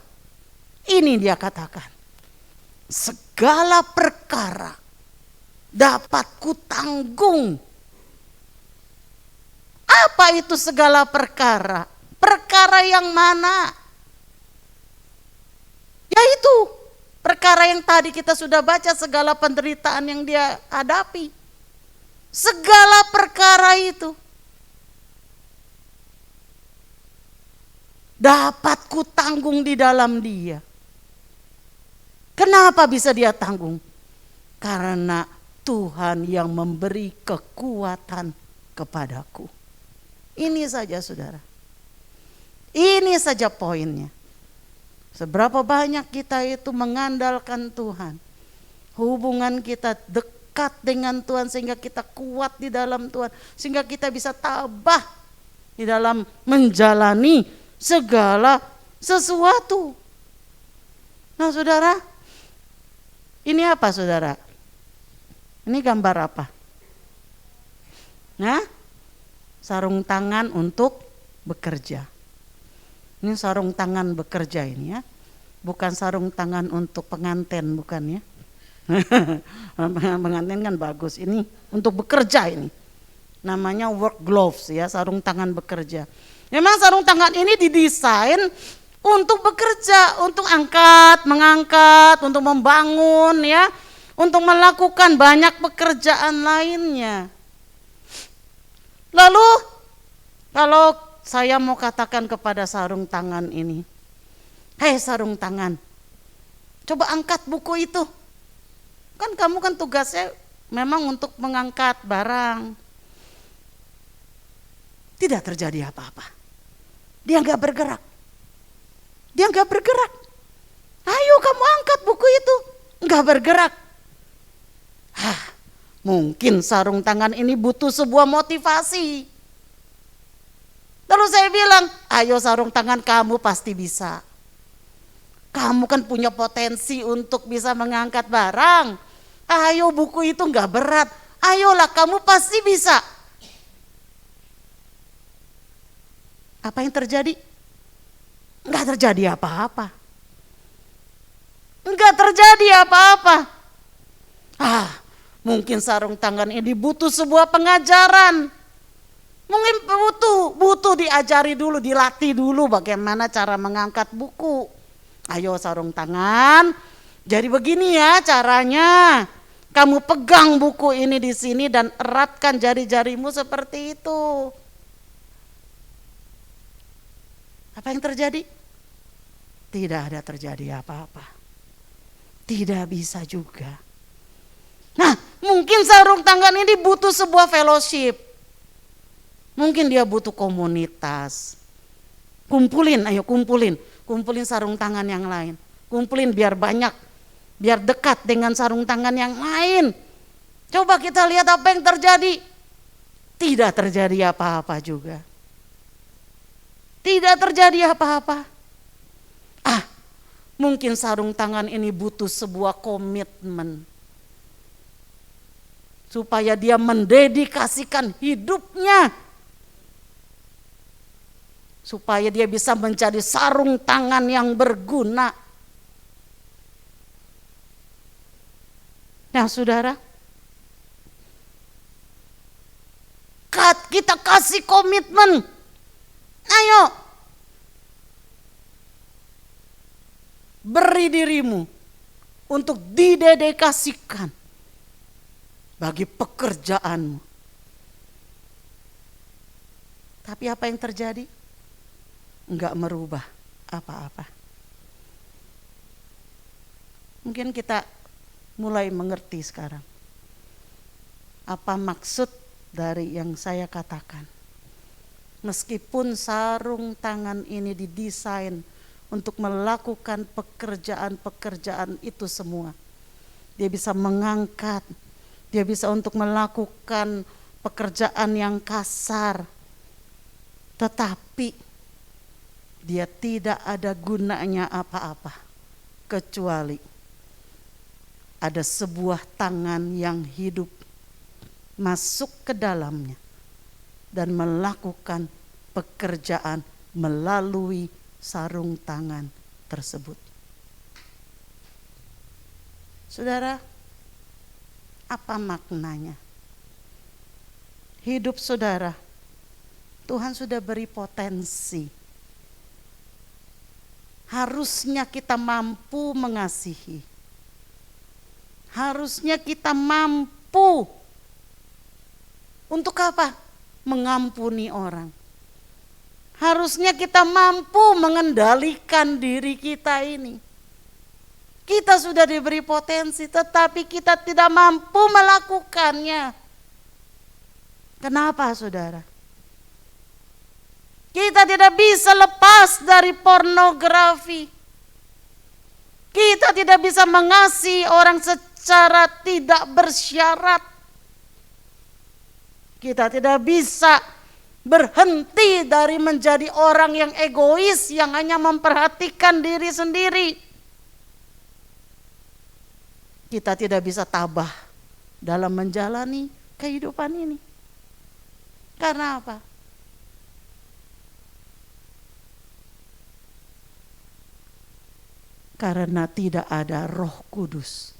Ini dia katakan. Segala perkara dapat kutanggung. Apa itu segala perkara? Perkara yang mana? Yaitu perkara yang tadi kita sudah baca, segala penderitaan yang dia hadapi. Segala perkara itu dapat kutanggung di dalam dia. Kenapa bisa dia tanggung? Karena Tuhan yang memberi kekuatan kepadaku. Ini saja, saudara. Ini saja poinnya. Seberapa banyak kita itu mengandalkan Tuhan. Hubungan kita dekat dengan Tuhan sehingga kita kuat di dalam Tuhan. Sehingga kita bisa tabah di dalam menjalani segala sesuatu. Nah, saudara, ini apa, saudara? Ini gambar apa? Nah, sarung tangan untuk bekerja. Ini sarung tangan bekerja ini ya. Bukan sarung tangan untuk pengantin, bukan ya. Pengantin kan bagus. Ini untuk bekerja ini. Namanya work gloves ya, sarung tangan bekerja. Memang sarung tangan ini didesain untuk bekerja, untuk mengangkat, untuk membangun ya, untuk melakukan banyak pekerjaan lainnya. Lalu kalau saya mau katakan kepada sarung tangan ini, hei sarung tangan, coba angkat buku itu. Kan kamu kan tugasnya memang untuk mengangkat barang. Tidak terjadi apa-apa. Dia nggak bergerak. Dia nggak bergerak. Ayo kamu angkat buku itu. Nggak bergerak. Mungkin sarung tangan ini butuh sebuah motivasi. Lalu saya bilang, ayo sarung tangan kamu pasti bisa. Kamu kan punya potensi untuk bisa mengangkat barang. Ayo buku itu nggak berat. Ayolah kamu pasti bisa. Apa yang terjadi? Nggak terjadi apa-apa. Nggak terjadi apa-apa. Mungkin sarung tangan ini butuh sebuah pengajaran. Mungkin butuh diajari dulu, dilatih dulu bagaimana cara mengangkat buku. Ayo sarung tangan, jadi begini ya caranya. Kamu pegang buku ini di sini dan eratkan jari-jarimu seperti itu. Apa yang terjadi? Tidak ada terjadi apa-apa. Tidak bisa juga. Nah, mungkin sarung tangan ini butuh sebuah fellowship. Mungkin dia butuh komunitas. Ayo kumpulin sarung tangan yang lain. Kumpulin biar banyak, biar dekat dengan sarung tangan yang lain. Coba kita lihat apa yang terjadi. Tidak terjadi apa-apa juga. Tidak terjadi apa-apa. Mungkin sarung tangan ini butuh sebuah komitmen. Supaya dia mendedikasikan hidupnya. Supaya dia bisa menjadi sarung tangan yang berguna. Nah saudara, kita kasih komitmen. Ayo, beri dirimu untuk didedikasikan bagi pekerjaanmu. Tapi apa yang terjadi? Enggak merubah apa-apa. Mungkin kita mulai mengerti sekarang apa maksud dari yang saya katakan. Meskipun sarung tangan ini didesain untuk melakukan pekerjaan-pekerjaan itu semua, dia bisa mengangkat, dia bisa untuk melakukan pekerjaan yang kasar, tetapi dia tidak ada gunanya apa-apa kecuali ada sebuah tangan yang hidup masuk ke dalamnya dan melakukan pekerjaan melalui sarung tangan tersebut. Saudara, apa maknanya? Hidup saudara, Tuhan sudah beri potensi. Harusnya kita mampu mengasihi. Harusnya kita mampu untuk apa? Mengampuni orang. Harusnya kita mampu mengendalikan diri kita ini. Kita sudah diberi potensi, tetapi kita tidak mampu melakukannya. Kenapa saudara? Kita tidak bisa lepas dari pornografi. Kita tidak bisa mengasihi orang secara tidak bersyarat. Kita tidak bisa berhenti dari menjadi orang yang egois, yang hanya memperhatikan diri sendiri. Kita tidak bisa tabah dalam menjalani kehidupan ini. Karena apa? Karena tidak ada Roh Kudus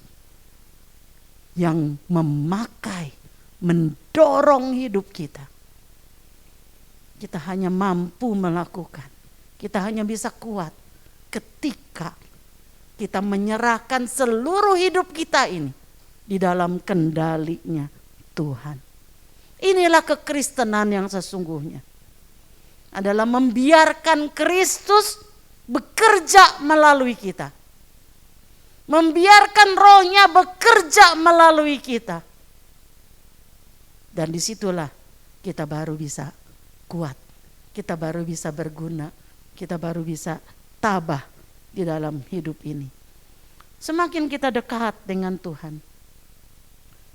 yang memakai, mendorong hidup kita. Kita hanya mampu melakukan. Kita hanya bisa kuat ketika kita menyerahkan seluruh hidup kita ini di dalam kendalinya Tuhan. Inilah kekristenan yang sesungguhnya. Adalah membiarkan Kristus bekerja melalui kita. membiarkan rohnya bekerja melalui kita. Dan disitulah kita baru bisa kuat, kita baru bisa berguna, kita baru bisa tabah di dalam hidup ini. Semakin kita dekat dengan Tuhan,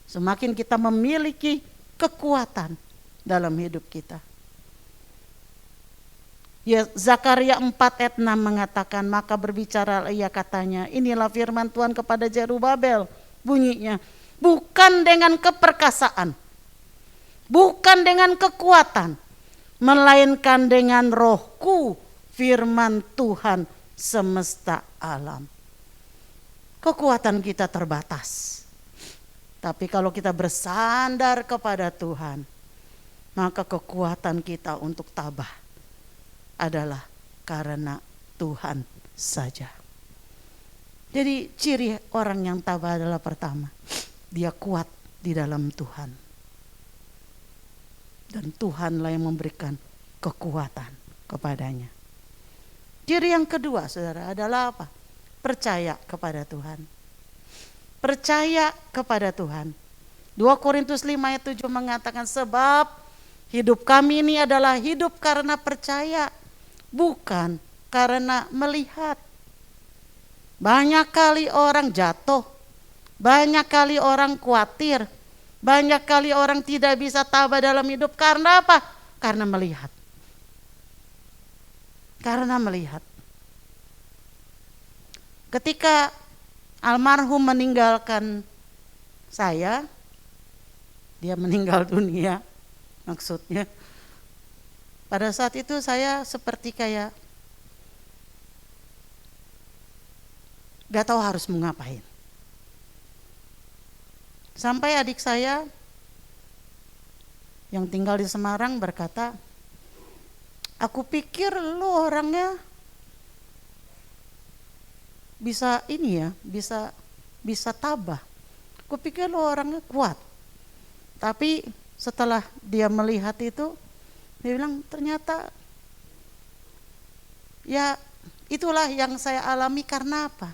semakin kita memiliki kekuatan dalam hidup kita. Ya, Zakaria 4 ayat 6 mengatakan, maka berbicara ia katanya, inilah firman Tuhan kepada Zerubabel, bunyinya, bukan dengan keperkasaan, bukan dengan kekuatan, melainkan dengan rohku, firman Tuhan semesta alam. Kekuatan kita terbatas. Tapi kalau kita bersandar kepada Tuhan, maka kekuatan kita untuk tabah adalah karena Tuhan saja. Jadi ciri orang yang tabah adalah pertama, dia kuat di dalam Tuhan. Dan Tuhanlah yang memberikan kekuatan kepadanya. Ciri yang kedua, saudara, adalah apa? Percaya kepada Tuhan. Percaya kepada Tuhan. 2 Korintus 5 ayat 7 mengatakan, sebab hidup kami ini adalah hidup karena percaya, bukan karena melihat. Banyak kali orang jatuh, banyak kali orang khawatir, banyak kali orang tidak bisa tabah dalam hidup karena apa? Karena melihat. Karena melihat. Ketika almarhum meninggalkan saya, dia meninggal dunia maksudnya. Pada saat itu saya seperti kayak gak tahu harus mengapain. Sampai adik saya yang tinggal di Semarang berkata, aku pikir lu orangnya bisa ini ya, bisa tabah. Aku pikir lu orangnya kuat. Tapi setelah dia melihat itu, dia bilang ternyata ya itulah yang saya alami. Karena apa?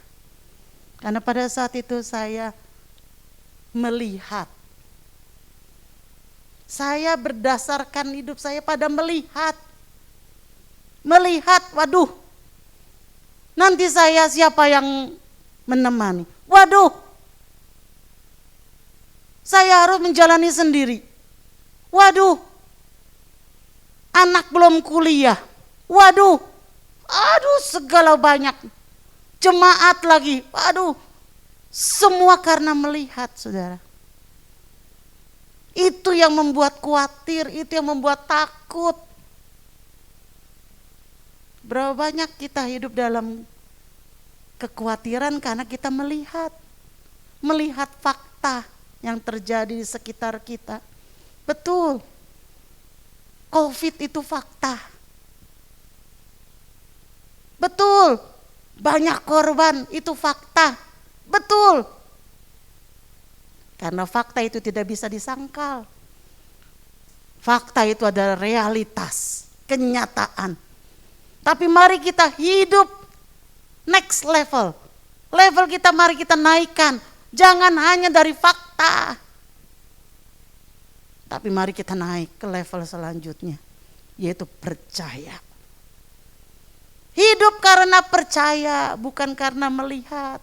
Karena pada saat itu saya melihat. Saya berdasarkan hidup saya pada melihat. Melihat, waduh, nanti saya siapa yang menemani? Waduh, saya harus menjalani sendiri. Waduh, anak belum kuliah. Waduh, aduh segala banyak. Jemaat lagi, waduh. Semua karena melihat, saudara. Itu yang membuat khawatir, itu yang membuat takut. Berapa banyak kita hidup dalam kekhawatiran karena kita melihat fakta yang terjadi di sekitar kita. Betul, COVID itu fakta. Betul, banyak korban itu fakta. Betul, karena fakta itu tidak bisa disangkal. Fakta itu adalah realitas, kenyataan. Tapi mari kita hidup next level. Level kita mari kita naikkan. Jangan hanya dari fakta. Tapi mari kita naik ke level selanjutnya, yaitu percaya. Hidup karena percaya, bukan karena melihat.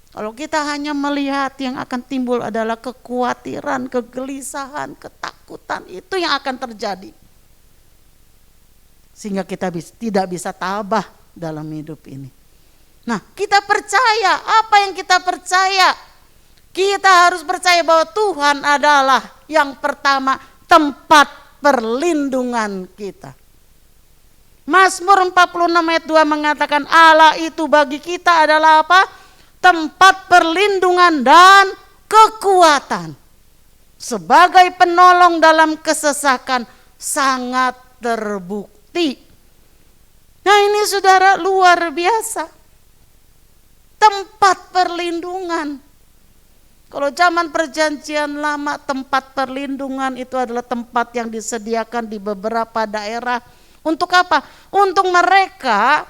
Kalau kita hanya melihat, yang akan timbul adalah kekhawatiran, kegelisahan, ketakutan. Itu yang akan terjadi. Sehingga kita tidak bisa tabah dalam hidup ini. Nah, kita percaya. Apa yang kita percaya? Kita harus percaya bahwa Tuhan adalah yang pertama tempat perlindungan kita. Mazmur 46 ayat 2 mengatakan Allah itu bagi kita adalah apa? Tempat perlindungan dan kekuatan. Sebagai penolong dalam kesesakan sangat terbukti. Nah ini saudara luar biasa. Tempat perlindungan. Kalau zaman perjanjian lama, tempat perlindungan itu adalah tempat yang disediakan di beberapa daerah. Untuk apa? Untuk mereka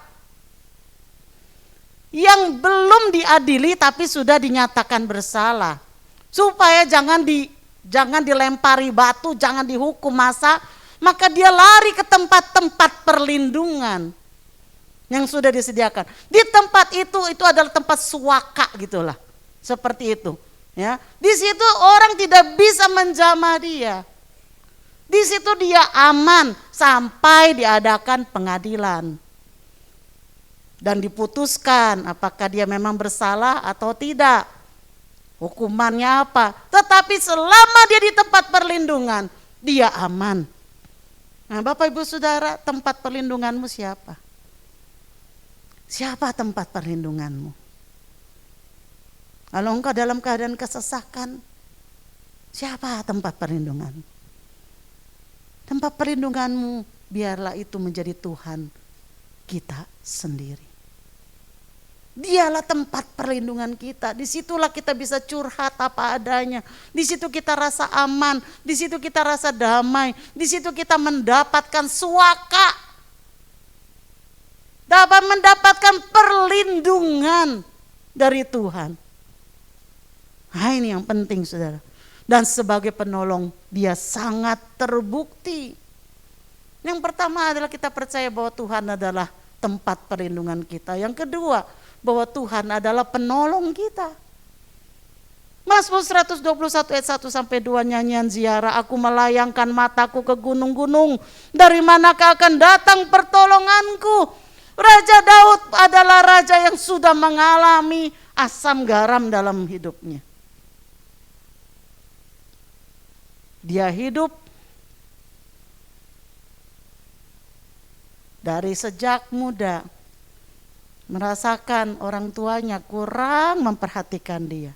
yang belum diadili tapi sudah dinyatakan bersalah. Supaya jangan dilempari batu, jangan dihukum masa, maka dia lari ke tempat-tempat perlindungan yang sudah disediakan. Di tempat itu adalah tempat suaka gitulah. Seperti itu, ya. Di situ orang tidak bisa menjamah dia. Di situ dia aman sampai diadakan pengadilan. Dan diputuskan apakah dia memang bersalah atau tidak. Hukumannya apa. Tetapi selama dia di tempat perlindungan, dia aman. Nah, Bapak Ibu Saudara, tempat perlindunganmu siapa? Siapa tempat perlindunganmu? Kalau engkau dalam keadaan kesesakan, siapa tempat perlindunganmu? Tempat perlindunganmu biarlah itu menjadi Tuhan kita sendiri. Dialah tempat perlindungan kita. Disitulah kita bisa curhat apa adanya. Di situ kita rasa aman. Di situ kita rasa damai. Di situ kita mendapatkan suaka. Dapat mendapatkan perlindungan dari Tuhan. Nah, ini yang penting, saudara. Dan sebagai penolong dia sangat terbukti. Yang pertama adalah kita percaya bahwa Tuhan adalah tempat perlindungan kita. Yang kedua, bahwa Tuhan adalah penolong kita. Mazmur 121 ayat 1 sampai 2 nyanyian ziarah. Aku melayangkan mataku ke gunung-gunung. Dari manakah akan datang pertolonganku? Raja Daud adalah raja yang sudah mengalami asam garam dalam hidupnya. Dia hidup dari sejak muda merasakan orang tuanya kurang memperhatikan dia.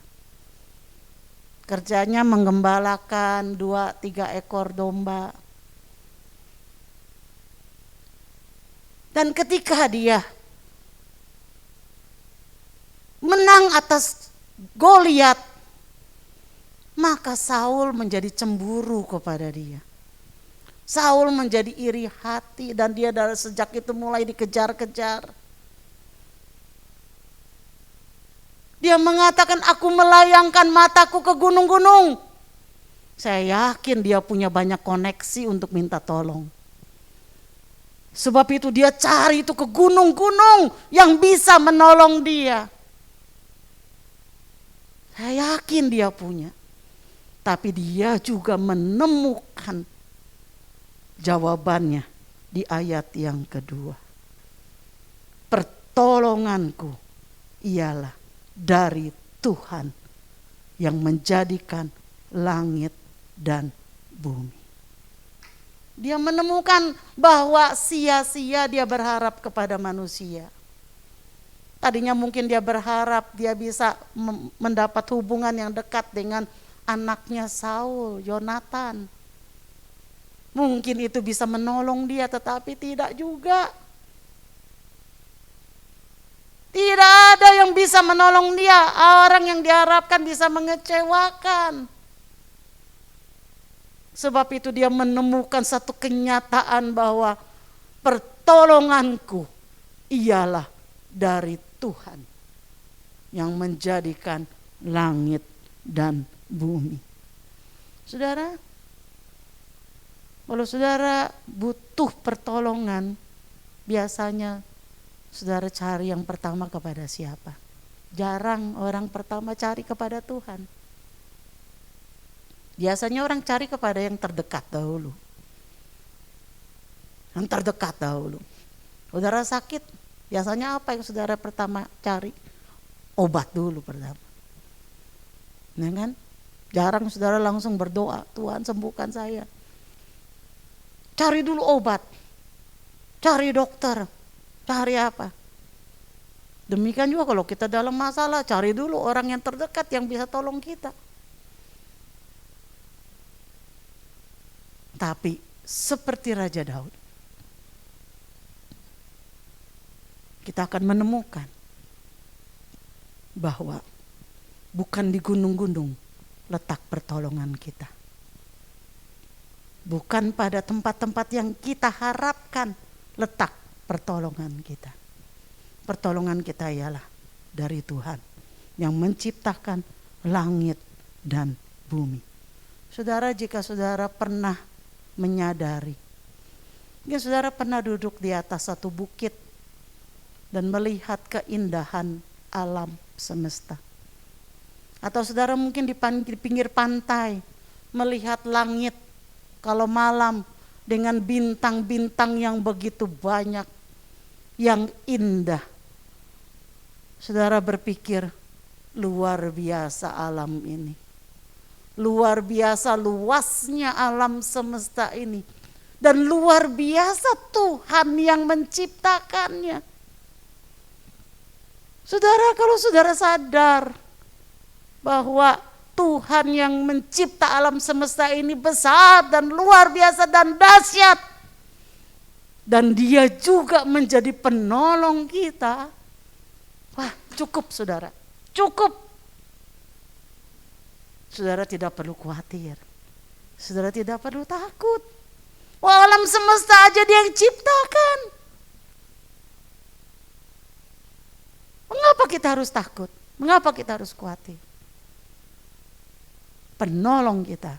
Kerjanya menggembalakan 2-3 ekor domba. Dan ketika dia menang atas Goliat, maka Saul menjadi cemburu kepada dia. Saul menjadi iri hati dan dia dari sejak itu mulai dikejar-kejar. Dia mengatakan, aku melayangkan mataku ke gunung-gunung. Saya yakin dia punya banyak koneksi untuk minta tolong. Sebab itu dia cari itu ke gunung-gunung yang bisa menolong dia. Saya yakin dia punya. Tapi dia juga menemukan jawabannya di ayat yang kedua. Pertolonganku ialah dari Tuhan yang menjadikan langit dan bumi. Dia menemukan bahwa sia-sia dia berharap kepada manusia. Tadinya mungkin dia berharap dia bisa mendapat hubungan yang dekat dengan anaknya Saul, Yonatan. Mungkin itu bisa menolong dia, tetapi tidak juga. Tidak ada yang bisa menolong dia. Orang yang diharapkan bisa mengecewakan. Sebab itu dia menemukan satu kenyataan bahwa pertolonganku ialah dari Tuhan yang menjadikan langit dan bumi. Saudara, kalau saudara butuh pertolongan, biasanya saudara cari yang pertama kepada siapa? Jarang orang pertama cari kepada Tuhan. Biasanya orang cari kepada yang terdekat dahulu. Yang terdekat dahulu. Saudara sakit, biasanya apa yang saudara pertama cari? Obat dulu pertama. Ya kan? Jarang saudara langsung berdoa, Tuhan sembuhkan saya. Cari dulu obat. Cari dokter. Cari apa? Demikian juga kalau kita dalam masalah, cari dulu orang yang terdekat yang bisa tolong kita. Tapi seperti Raja Daud, kita akan menemukan bahwa bukan di gunung-gunung letak pertolongan kita. Bukan pada tempat-tempat yang kita harapkan letak pertolongan kita. Pertolongan kita ialah dari Tuhan yang menciptakan langit dan bumi. Saudara, jika saudara pernah menyadari, mungkin saudara pernah duduk di atas satu bukit dan melihat keindahan alam semesta. Atau saudara mungkin di pinggir pantai melihat langit kalau malam dengan bintang-bintang yang begitu banyak, yang indah. Saudara berpikir, luar biasa alam ini. Luar biasa luasnya alam semesta ini. Dan luar biasa Tuhan yang menciptakannya. Saudara, kalau saudara sadar bahwa Tuhan yang mencipta alam semesta ini besar dan luar biasa dan dahsyat, dan Dia juga menjadi penolong kita, wah, cukup saudara, cukup. Saudara tidak perlu khawatir, saudara tidak perlu takut. Wah, alam semesta aja Dia yang ciptakan. Mengapa kita harus takut? Mengapa kita harus khawatir? Penolong kita,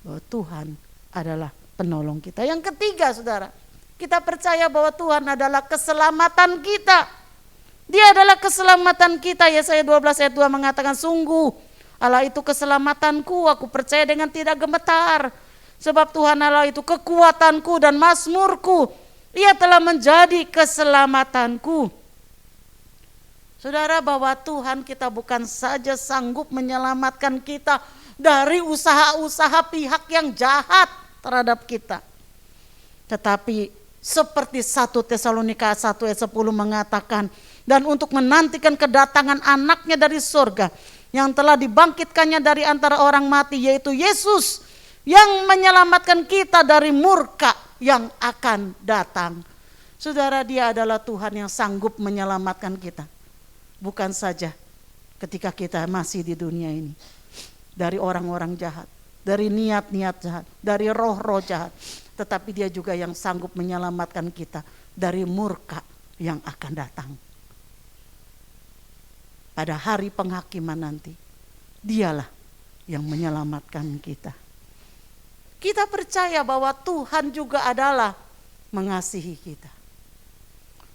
bahwa Tuhan adalah penolong kita. Yang ketiga saudara, kita percaya bahwa Tuhan adalah keselamatan kita. Dia adalah keselamatan kita. Yesaya 12 ayat 2 mengatakan, sungguh Allah itu keselamatanku, aku percaya dengan tidak gemetar. Sebab Tuhan Allah itu kekuatanku dan mazmurku. Ia telah menjadi keselamatanku. Saudara, bahwa Tuhan kita bukan saja sanggup menyelamatkan kita dari usaha-usaha pihak yang jahat terhadap kita. Tetapi seperti 1 Tesalonika 1 ayat 10 mengatakan, dan untuk menantikan kedatangan anaknya dari surga, yang telah dibangkitkannya dari antara orang mati, yaitu Yesus, yang menyelamatkan kita dari murka yang akan datang. Saudara, Dia adalah Tuhan yang sanggup menyelamatkan kita. Bukan saja ketika kita masih di dunia ini, dari orang-orang jahat, dari niat-niat jahat, dari roh-roh jahat, tetapi Dia juga yang sanggup menyelamatkan kita dari murka yang akan datang. Pada hari penghakiman nanti, Dialah yang menyelamatkan kita. Kita percaya bahwa Tuhan juga adalah mengasihi kita.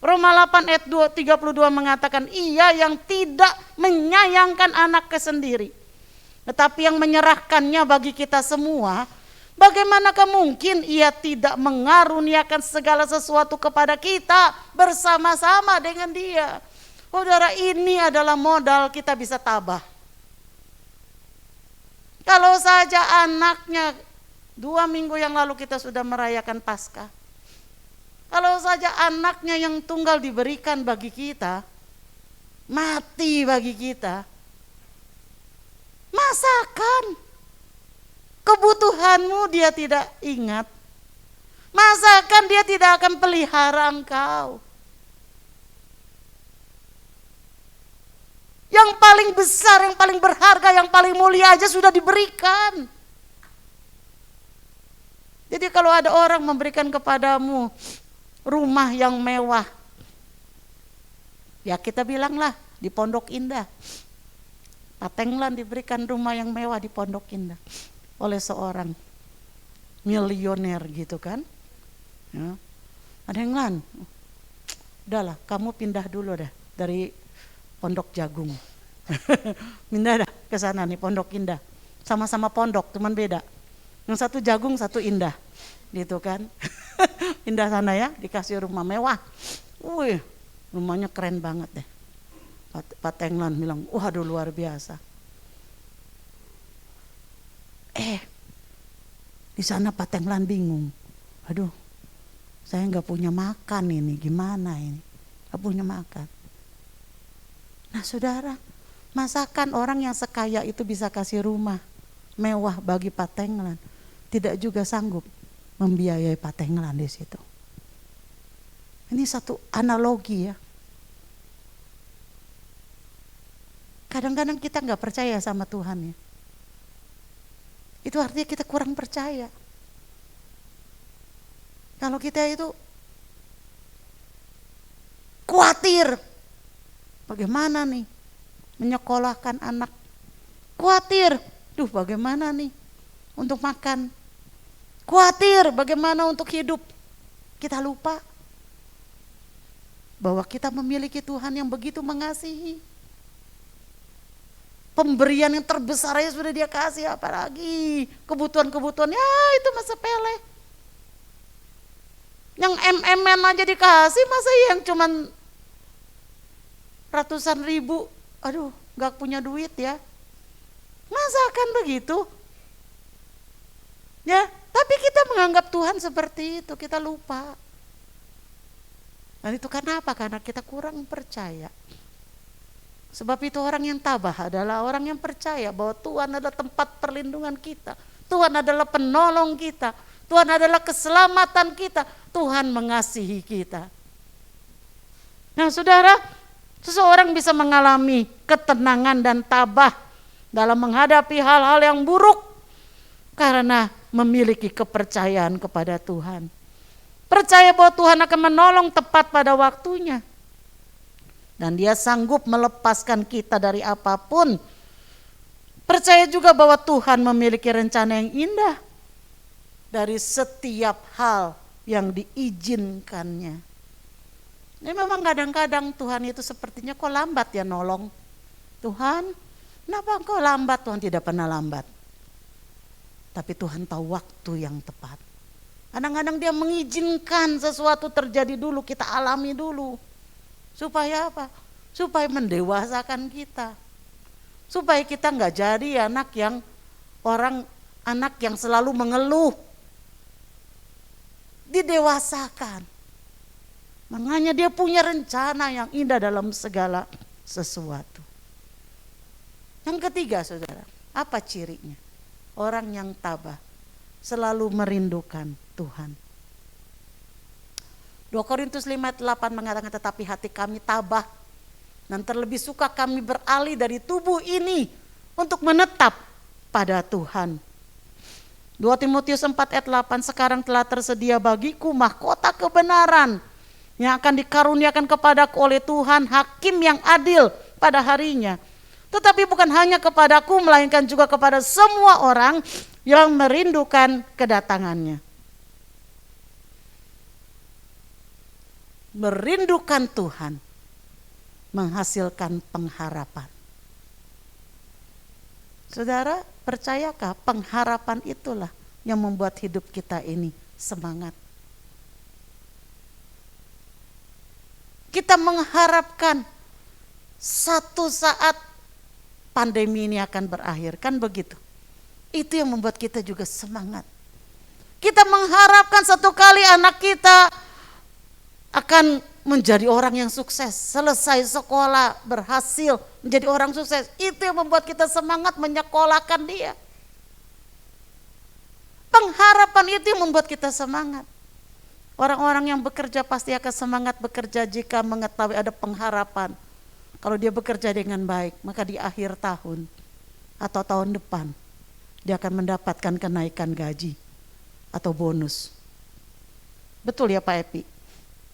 Roma 8 ayat 32 mengatakan, Ia yang tidak menyayangkan anaknya sendiri, tetapi yang menyerahkannya bagi kita semua, bagaimanakah mungkin Ia tidak mengaruniakan segala sesuatu kepada kita bersama-sama dengan Dia? Saudara, ini adalah modal kita bisa tabah. Kalau saja anaknya, 2 minggu yang lalu kita sudah merayakan Paskah. Kalau saja anaknya yang tunggal diberikan bagi kita, mati bagi kita, masakan kebutuhanmu Dia tidak ingat? Masakan Dia tidak akan pelihara engkau? Yang paling besar, yang paling berharga, yang paling mulia aja sudah diberikan. Jadi kalau ada orang memberikan kepadamu rumah yang mewah, ya kita bilanglah di Pondok Indah. Pak Tenglan diberikan rumah yang mewah di Pondok Indah oleh seorang milioner gitu kan. Ya. Ada yang lain, udahlah kamu pindah dulu dah dari Pondok Jagung. Pindah dah ke sana nih, Pondok Indah. Sama-sama pondok, cuman beda. Yang satu Jagung, satu Indah. Gitu kan. Pindah sana ya, dikasih rumah mewah. Wih, rumahnya keren banget deh. Pak Tenglan bilang, waduh luar biasa. Di sana Pak Tenglan bingung. Aduh, saya nggak punya makan ini, gimana ini? Nggak punya makan. Nah saudara, masakan orang yang sekaya itu bisa kasih rumah mewah bagi Pak Tenglan, tidak juga sanggup membiayai Pak Tenglan di situ. Ini satu analogi ya. Kadang-kadang kita nggak percaya sama Tuhan ya. Itu artinya kita kurang percaya. Kalau kita itu khawatir, bagaimana nih? menyekolahkan anak. Khawatir, duh bagaimana nih untuk makan. Khawatir bagaimana untuk hidup. Kita lupa bahwa kita memiliki Tuhan yang begitu mengasihi. Pemberian yang terbesar aja sudah Dia kasih, apalagi kebutuhan-kebutuhan ya itu masa sepele. Yang MM-an aja dikasih, masa yang cuman ratusan ribu, aduh gak punya duit ya. Masa akan begitu? Ya, tapi kita menganggap Tuhan seperti itu, kita lupa. Dan itu kenapa? Karena kita kurang percaya. Sebab itu orang yang tabah adalah orang yang percaya bahwa Tuhan adalah tempat perlindungan kita. Tuhan adalah penolong kita. Tuhan adalah keselamatan kita. Tuhan mengasihi kita. Nah saudara, seseorang bisa mengalami ketenangan dan tabah dalam menghadapi hal-hal yang buruk karena memiliki kepercayaan kepada Tuhan. Percaya bahwa Tuhan akan menolong tepat pada waktunya. Dan Dia sanggup melepaskan kita dari apapun. Percaya juga bahwa Tuhan memiliki rencana yang indah dari setiap hal yang diizinkannya. Ini memang kadang-kadang Tuhan itu sepertinya kok lambat ya nolong. Tuhan, kenapa engkau lambat? Tuhan tidak pernah lambat. Tapi Tuhan tahu waktu yang tepat. Kadang-kadang Dia mengizinkan sesuatu terjadi dulu, kita alami dulu. Supaya apa? Supaya mendewasakan kita. Supaya kita nggak jadi anak yang selalu mengeluh. Didewasakan. Makanya Dia punya rencana yang indah dalam segala sesuatu. Yang ketiga saudara, apa cirinya? Orang yang tabah selalu merindukan Tuhan. 2 Korintus 5:8 mengatakan, tetapi hati kami tabah dan terlebih suka kami beralih dari tubuh ini untuk menetap pada Tuhan. 2 Timotius 4:8, sekarang telah tersedia bagiku mahkota kebenaran yang akan dikaruniakan kepadaku oleh Tuhan, hakim yang adil pada harinya. Tetapi bukan hanya kepadaku, melainkan juga kepada semua orang yang merindukan kedatangannya. Merindukan Tuhan menghasilkan pengharapan. Saudara, percayakah pengharapan itulah yang membuat hidup kita ini semangat? Kita mengharapkan satu saat pandemi ini akan berakhir, kan begitu? Itu yang membuat kita juga semangat. Kita mengharapkan satu kali anak kita akan menjadi orang yang sukses, selesai sekolah, berhasil menjadi orang sukses. Itu yang membuat kita semangat menyekolahkan dia. Pengharapan itu yang membuat kita semangat. Orang-orang yang bekerja pasti akan semangat bekerja jika mengetahui ada pengharapan. Kalau dia bekerja dengan baik, maka di akhir tahun atau tahun depan dia akan mendapatkan kenaikan gaji atau bonus. Betul ya Pak Epi?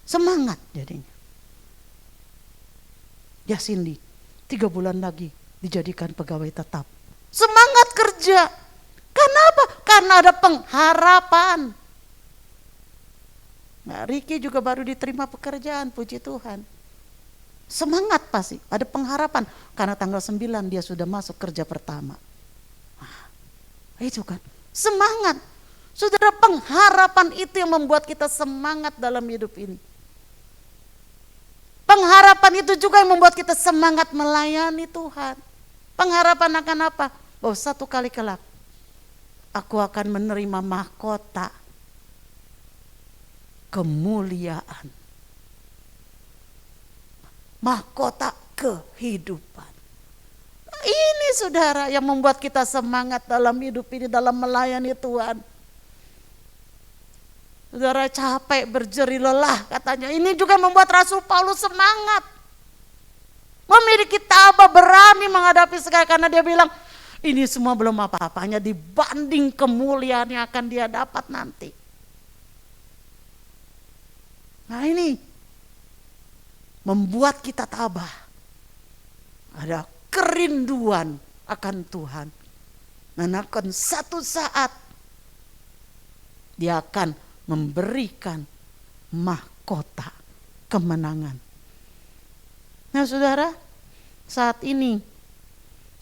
Semangat jadinya. Ya Cindy, 3 bulan lagi dijadikan pegawai tetap. Semangat kerja. Kenapa? Karena ada pengharapan. Nah, Ricky juga baru diterima pekerjaan, puji Tuhan. Semangat pasti, ada pengharapan. Karena tanggal 9 dia sudah masuk kerja pertama. Nah, itu kan, semangat. Saudara, pengharapan itu yang membuat kita semangat dalam hidup ini. Pengharapan itu juga yang membuat kita semangat melayani Tuhan. Pengharapan akan apa? Bahwa satu kali kelak aku akan menerima mahkota kemuliaan. Mahkota kehidupan. Ini saudara yang membuat kita semangat dalam hidup ini, dalam melayani Tuhan. Saudara capek, berjeri, lelah katanya. Ini juga membuat Rasul Paulus semangat. Memiliki tabah, berani menghadapi segala, karena dia bilang ini semua belum apa-apanya dibanding kemuliaan yang akan dia dapat nanti. Nah ini membuat kita tabah. Ada kerinduan akan Tuhan. Dan akan satu saat dia akan memberikan mahkota kemenangan. Nah saudara, saat ini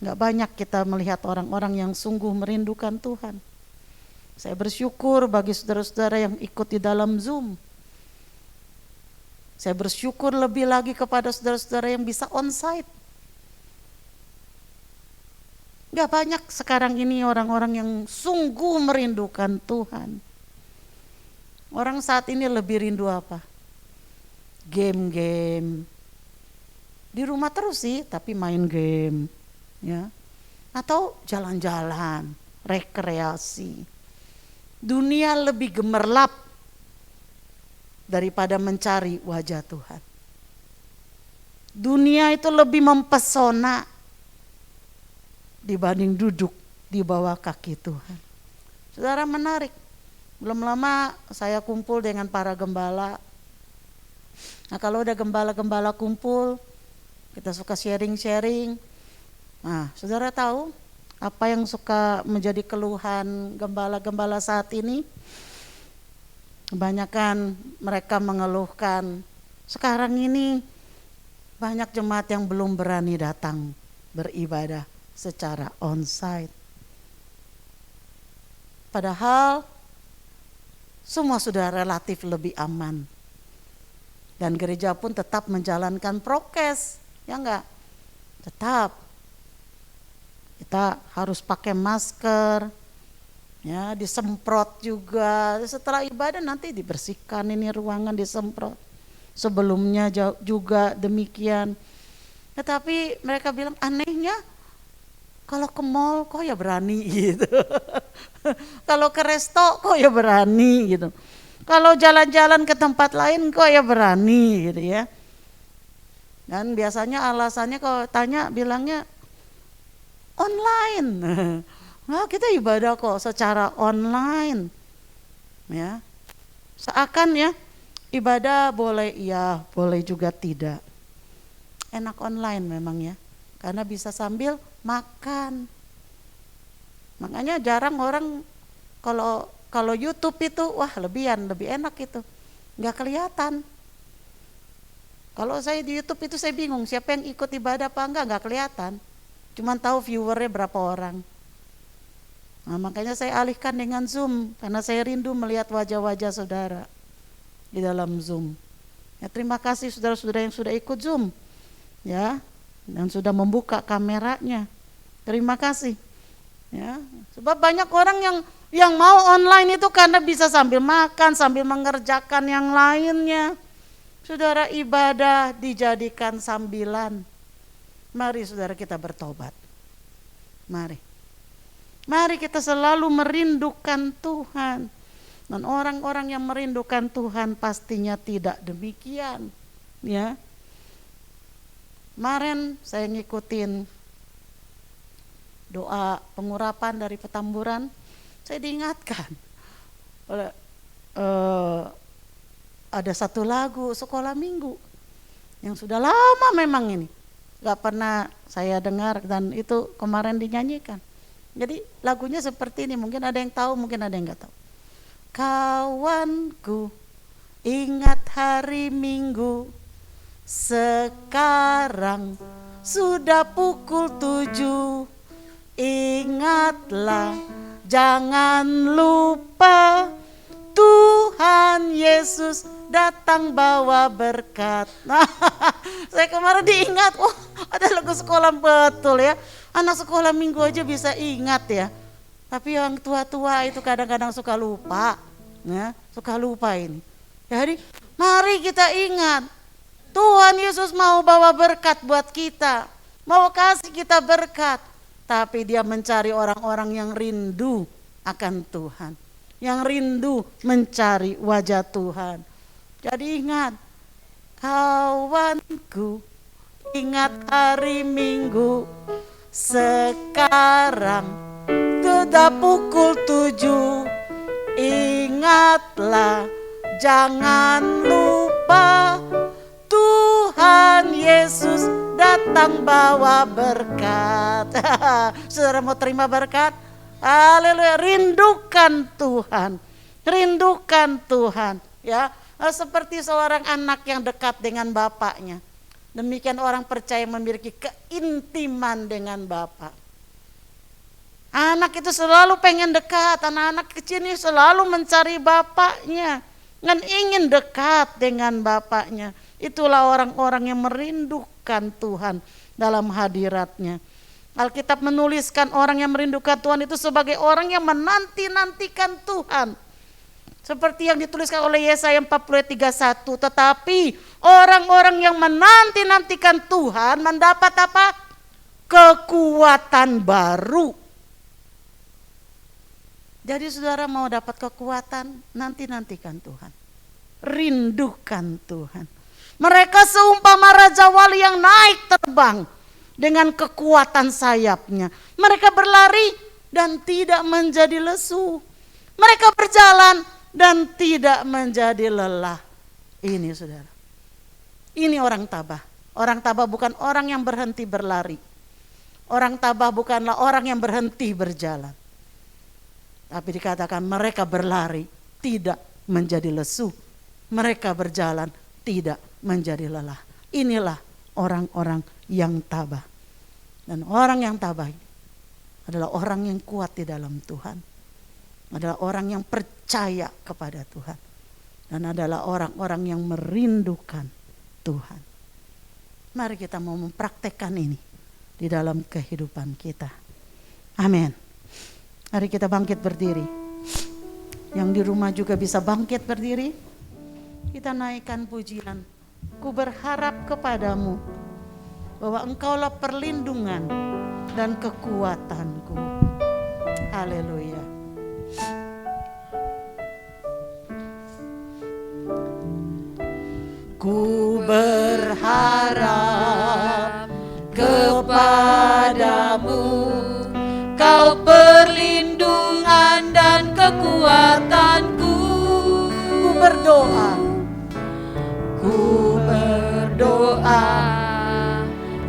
gak banyak kita melihat orang-orang yang sungguh merindukan Tuhan. Saya bersyukur bagi saudara-saudara yang ikut di dalam Zoom. Saya bersyukur lebih lagi kepada saudara-saudara yang bisa onsite. Gak banyak sekarang ini orang-orang yang sungguh merindukan Tuhan. Orang saat ini lebih rindu apa? Game-game. Di rumah terus sih, tapi main game, ya. Atau jalan-jalan, rekreasi. Dunia lebih gemerlap daripada mencari wajah Tuhan. Dunia itu lebih mempesona dibanding duduk di bawah kaki Tuhan. Saudara, menarik. Belum lama saya kumpul dengan para gembala. Nah kalau udah gembala-gembala kumpul, kita suka sharing-sharing. Nah saudara tahu apa yang suka menjadi keluhan gembala-gembala saat ini? Kebanyakan mereka mengeluhkan, sekarang ini banyak jemaat yang belum berani datang beribadah secara onsite. Padahal semua sudah relatif lebih aman. Dan gereja pun tetap menjalankan prokes, ya enggak? Tetap. Kita harus pakai masker, ya, disemprot juga. Setelah ibadah nanti dibersihkan ini ruangan, disemprot. Sebelumnya juga demikian. Tetapi mereka bilang anehnya kalau ke mall kok ya berani gitu. Kalau ke resto kok ya berani gitu. Kalau jalan-jalan ke tempat lain kok ya berani gitu ya. Dan biasanya alasannya kalau tanya bilangnya online. Nah, kita ibadah kok secara online. Ya. Seakan ya ibadah boleh iya, boleh juga tidak. Enak online memang ya. Karena bisa sambil makan. Makanya jarang orang kalau YouTube itu wah lebih enak itu. Enggak kelihatan. Kalau saya di YouTube itu saya bingung siapa yang ikut ibadah apa enggak kelihatan. Cuman tahu viewernya berapa orang. Nah, makanya saya alihkan dengan Zoom karena saya rindu melihat wajah-wajah saudara di dalam Zoom. Ya, terima kasih saudara-saudara yang sudah ikut Zoom. Ya, dan sudah membuka kameranya. Terima kasih. Ya, sebab banyak orang yang mau online itu karena bisa sambil makan, sambil mengerjakan yang lainnya. Saudara, ibadah dijadikan sambilan. Mari saudara kita bertobat. Mari. Mari kita selalu merindukan Tuhan. Dan orang-orang yang merindukan Tuhan pastinya tidak demikian. Ya. Kemarin saya ngikutin doa pengurapan dari Petamburan. Saya diingatkan oleh ada satu lagu sekolah minggu yang sudah lama memang ini gak pernah saya dengar dan itu kemarin dinyanyikan. Jadi lagunya seperti ini, mungkin ada yang tahu, mungkin ada yang gak tahu. Kawanku, ingat hari Minggu, sekarang sudah pukul 7. Ingatlah, jangan lupa Tuhan Yesus datang bawa berkat. Nah, saya kemarin diingat, oh ada lagu sekolah betul ya. Anak sekolah minggu aja bisa ingat ya. Tapi yang tua-tua itu kadang-kadang suka lupa, ya, suka lupa ini. Jadi mari kita ingat, Tuhan Yesus mau bawa berkat buat kita, mau kasih kita berkat. Tapi dia mencari orang-orang yang rindu akan Tuhan, yang rindu mencari wajah Tuhan. Jadi ingat, kawanku, ingat hari Minggu, sekarang sudah pukul 7. Ingatlah, jangan lupa Tuhan Yesus datang datang bawa berkat. Saudara mau terima berkat? Haleluya, rindukan Tuhan. Rindukan Tuhan, ya. Seperti seorang anak yang dekat dengan bapaknya. Demikian orang percaya memiliki keintiman dengan bapak. Anak itu selalu pengen dekat, anak-anak kecil ini selalu mencari bapaknya dan ingin dekat dengan bapaknya. Itulah orang-orang yang merindukan Tuhan dalam hadiratnya. Alkitab menuliskan orang yang merindukan Tuhan itu sebagai orang yang menanti-nantikan Tuhan. Seperti yang dituliskan oleh Yesaya 43:1. Tetapi orang-orang yang menanti-nantikan Tuhan mendapat apa? Kekuatan baru. Jadi saudara mau dapat kekuatan, nantikan Tuhan. Rindukan Tuhan. Mereka seumpama Raja Wali yang naik terbang dengan kekuatan sayapnya. Mereka berlari dan tidak menjadi lesu. Mereka berjalan dan tidak menjadi lelah. Ini saudara. Ini orang tabah. Orang tabah bukan orang yang berhenti berlari. Orang tabah bukanlah orang yang berhenti berjalan. Tapi dikatakan mereka berlari tidak menjadi lesu. Mereka berjalan tidak menjadi lelah. Inilah orang-orang yang tabah. Dan orang yang tabah adalah orang yang kuat di dalam Tuhan. Adalah orang yang percaya kepada Tuhan. Dan adalah orang-orang yang merindukan Tuhan. Mari kita mau mempraktekkan ini di dalam kehidupan kita. Amin. Mari kita bangkit berdiri. Yang di rumah juga bisa bangkit berdiri. Kita naikkan pujian. Ku berharap kepadamu bahwa engkaulah perlindungan dan kekuatanku. Haleluya. Ku berharap kepadamu, Kau perlindungan dan kekuatanku. Ku berdoa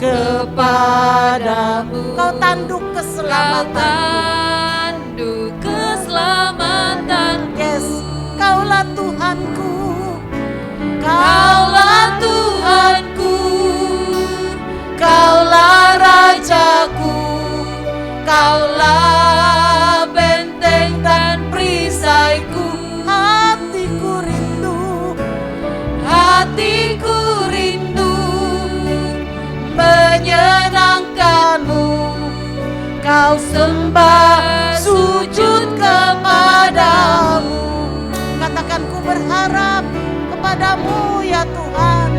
kepadamu. Kau tanduk keselamatanku. Yes, Kaulah Tuhanku. Kaulah Tuhanku. Kaulah Rajaku. Kaulah benteng dan perisaiku. Hatiku rindu menyenangkanmu. Kau sembah sujud kepadamu. Katakan ku berharap kepadamu ya Tuhan.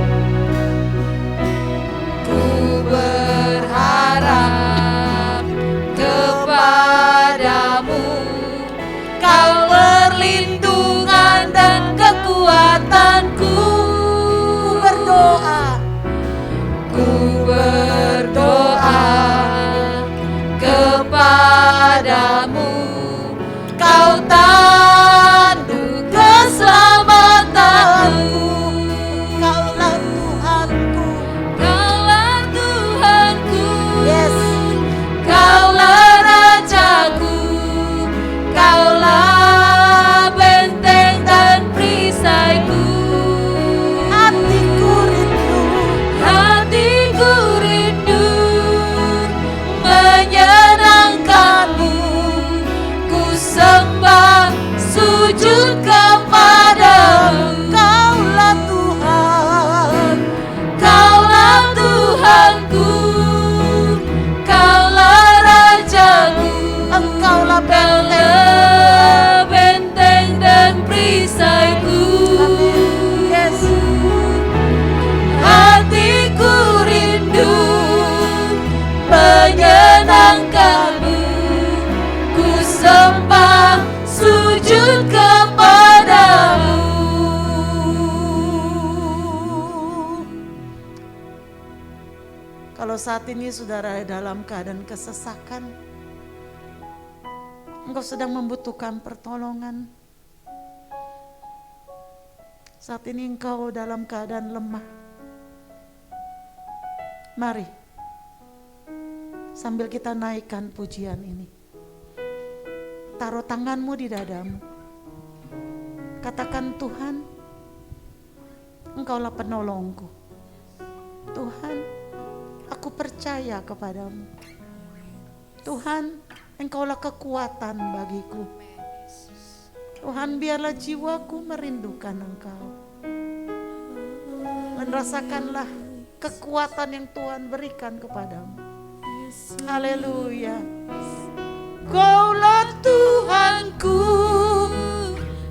Ku berharap kepadamu. Kau perlindungan dan kekuatanku. Ku berdoa kepadamu. Kau tanduk keselamatanku. Kaulah Tuhanku. Kaulah Tuhanku. Yes. Kaulah Rajaku. Kaulah benteng dan perisaiku. Hatiku rindu menyenangkanmu. Ku sembah sujud kepadamu. Kaulah Tuhan. Kaulah Tuhanku. Kaulah Rajaku. Engkaulah benteng dan perisaiku. Yes. Hatiku rindu menyenangkanmu. Ku sembah sujud kepadamu. Kalau saat ini saudara dalam keadaan kesesakan, engkau sedang membutuhkan pertolongan. Saat ini engkau dalam keadaan lemah. Mari Sambil kita naikkan pujian ini, taruh tanganmu di dadamu. Katakan, Tuhan, Engkaulah penolongku. Tuhan, aku percaya kepadamu. Tuhan, Engkaulah kekuatan bagiku. Tuhan, biarlah jiwaku merindukan Engkau. Merasakanlah kekuatan yang Tuhan berikan kepadamu. Haleluya. Kaulah Tuhanku,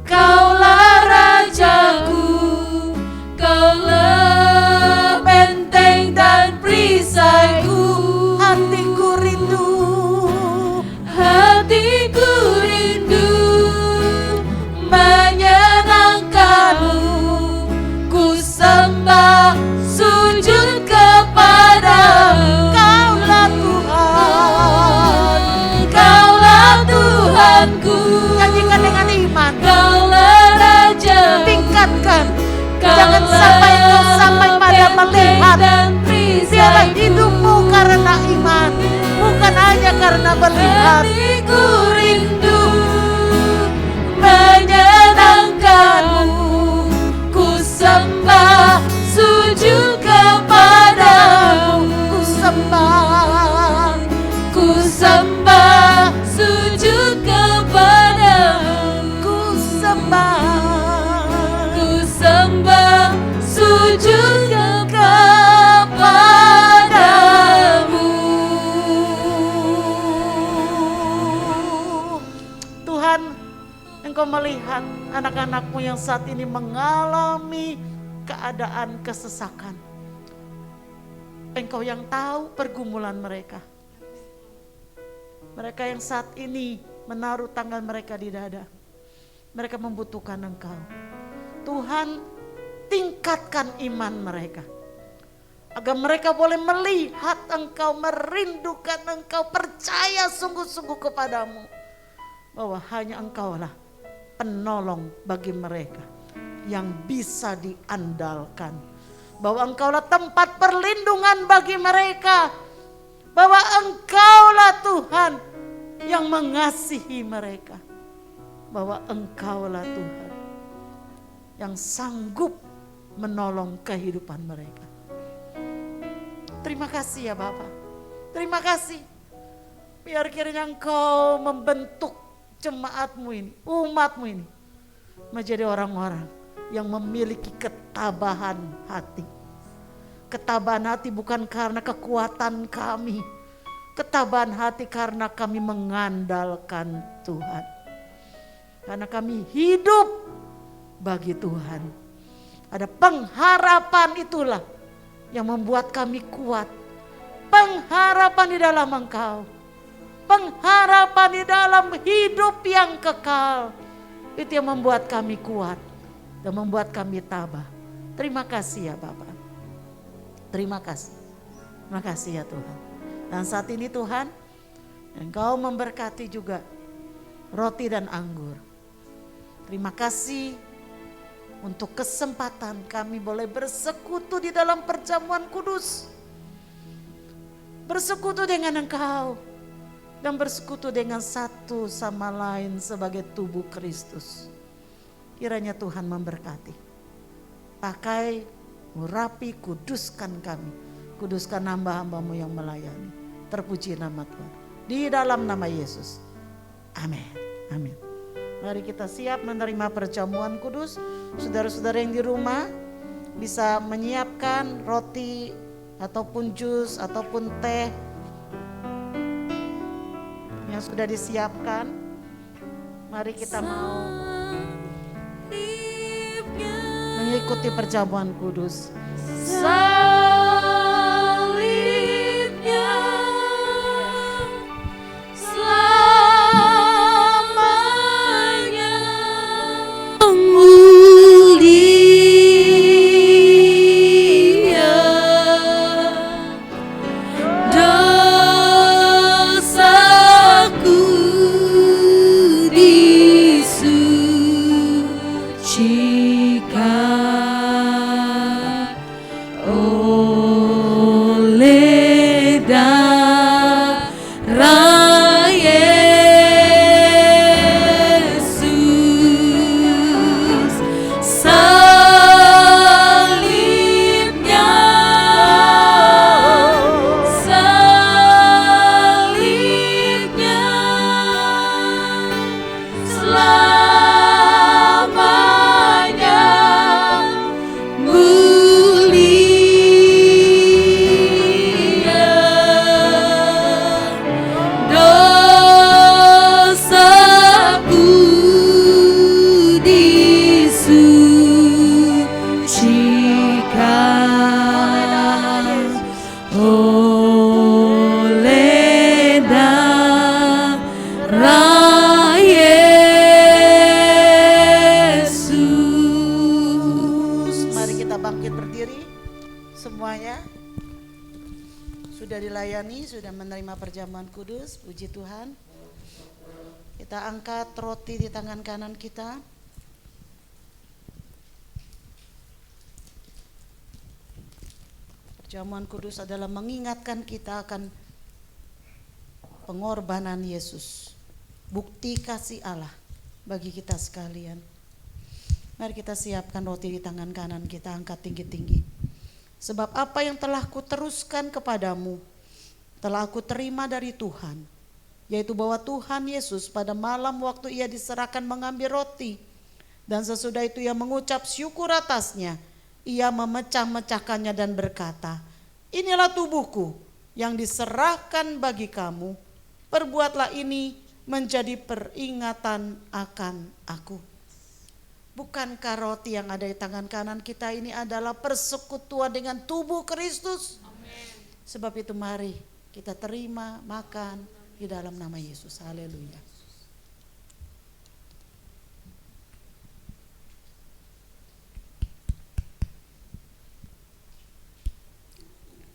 Kaulah Rajaku, Kaulah benteng dan perisaiku. hatiku rindu, Hatiku rindu menyenangkanmu. Ku sembah sujud kepadamu. Kaulah Tuhan. Kaulah Tuhanku, Nyanyikan dengan iman. Kaulah Raja. Tingkatkan. Jangan sampai engkau sampai pada melihat. Biarlah hidupmu karena iman, bukan hanya karena melihat. Hatiku rindu menyenangkanmu. Ku sembah sujud kepadamu. Ku sembah, Ku sembah sujud kepadamu. ku sembah, Ku sembah sujud kepadamu. Tuhan, Engkau melihat anak-anakmu yang saat ini mengalami keadaan kesesakan. Engkau yang tahu pergumulan mereka. Mereka yang saat ini menaruh tangan mereka di dada. Mereka membutuhkan Engkau. Tuhan, tingkatkan iman mereka. Agar mereka boleh melihat Engkau, merindukan Engkau, percaya sungguh-sungguh kepadamu. Bahwa hanya Engkaulah penolong bagi mereka yang bisa diandalkan. Bahwa Engkaulah tempat perlindungan bagi mereka. Bahwa Engkaulah Tuhan yang mengasihi mereka. Bahwa Engkaulah Tuhan yang sanggup menolong kehidupan mereka. Terima kasih ya Bapak. Terima kasih. Biar kiranya Engkau membentuk jemaatmu ini, umatmu ini menjadi orang-orang yang memiliki ketabahan hati. Ketabahan hati bukan karena kekuatan kami. Ketabahan hati karena kami mengandalkan Tuhan. Karena kami hidup bagi Tuhan. Ada pengharapan, itulah yang membuat kami kuat. Pengharapan di dalam Engkau. Pengharapan di dalam hidup yang kekal. Itu yang membuat kami kuat dan membuat kami tabah. Terima kasih ya Bapak. Terima kasih. Terima kasih ya Tuhan. Dan saat ini Tuhan, Engkau memberkati juga roti dan anggur. Terima kasih untuk kesempatan kami boleh bersekutu di dalam perjamuan kudus. Bersekutu dengan Engkau. Dan bersekutu dengan satu sama lain sebagai tubuh Kristus. Kiranya Tuhan memberkati. Pakai, urapi, kuduskan kami. Kuduskan hamba-hambamu yang melayani. Terpuji nama Tuhan. Di dalam nama Yesus. Amin. Amin. Mari kita siap menerima perjamuan kudus. Saudara-saudara yang di rumah bisa menyiapkan roti ataupun jus ataupun teh yang sudah disiapkan. Mari kita mau mengikuti perjamuan kudus. Salibnya selamanya mulia, dosaku disucikan. Oh dilayani, sudah menerima perjamuan kudus. Puji Tuhan. Kita angkat roti di tangan kanan kita. Perjamuan kudus adalah mengingatkan kita akan pengorbanan Yesus, bukti kasih Allah bagi kita sekalian. Mari kita siapkan roti di tangan kanan kita, angkat tinggi-tinggi. Sebab apa yang telah kuteruskan kepadamu, telah aku terima dari Tuhan, yaitu bahwa Tuhan Yesus pada malam waktu ia diserahkan mengambil roti, dan sesudah itu ia mengucap syukur atasnya, ia memecah-mecahkannya dan berkata, inilah tubuhku yang diserahkan bagi kamu, perbuatlah ini menjadi peringatan akan aku. Bukankah roti yang ada di tangan kanan kita ini adalah persekutuan dengan tubuh Kristus? Amen. Sebab itu mari kita terima, makan di dalam nama Yesus. Haleluya.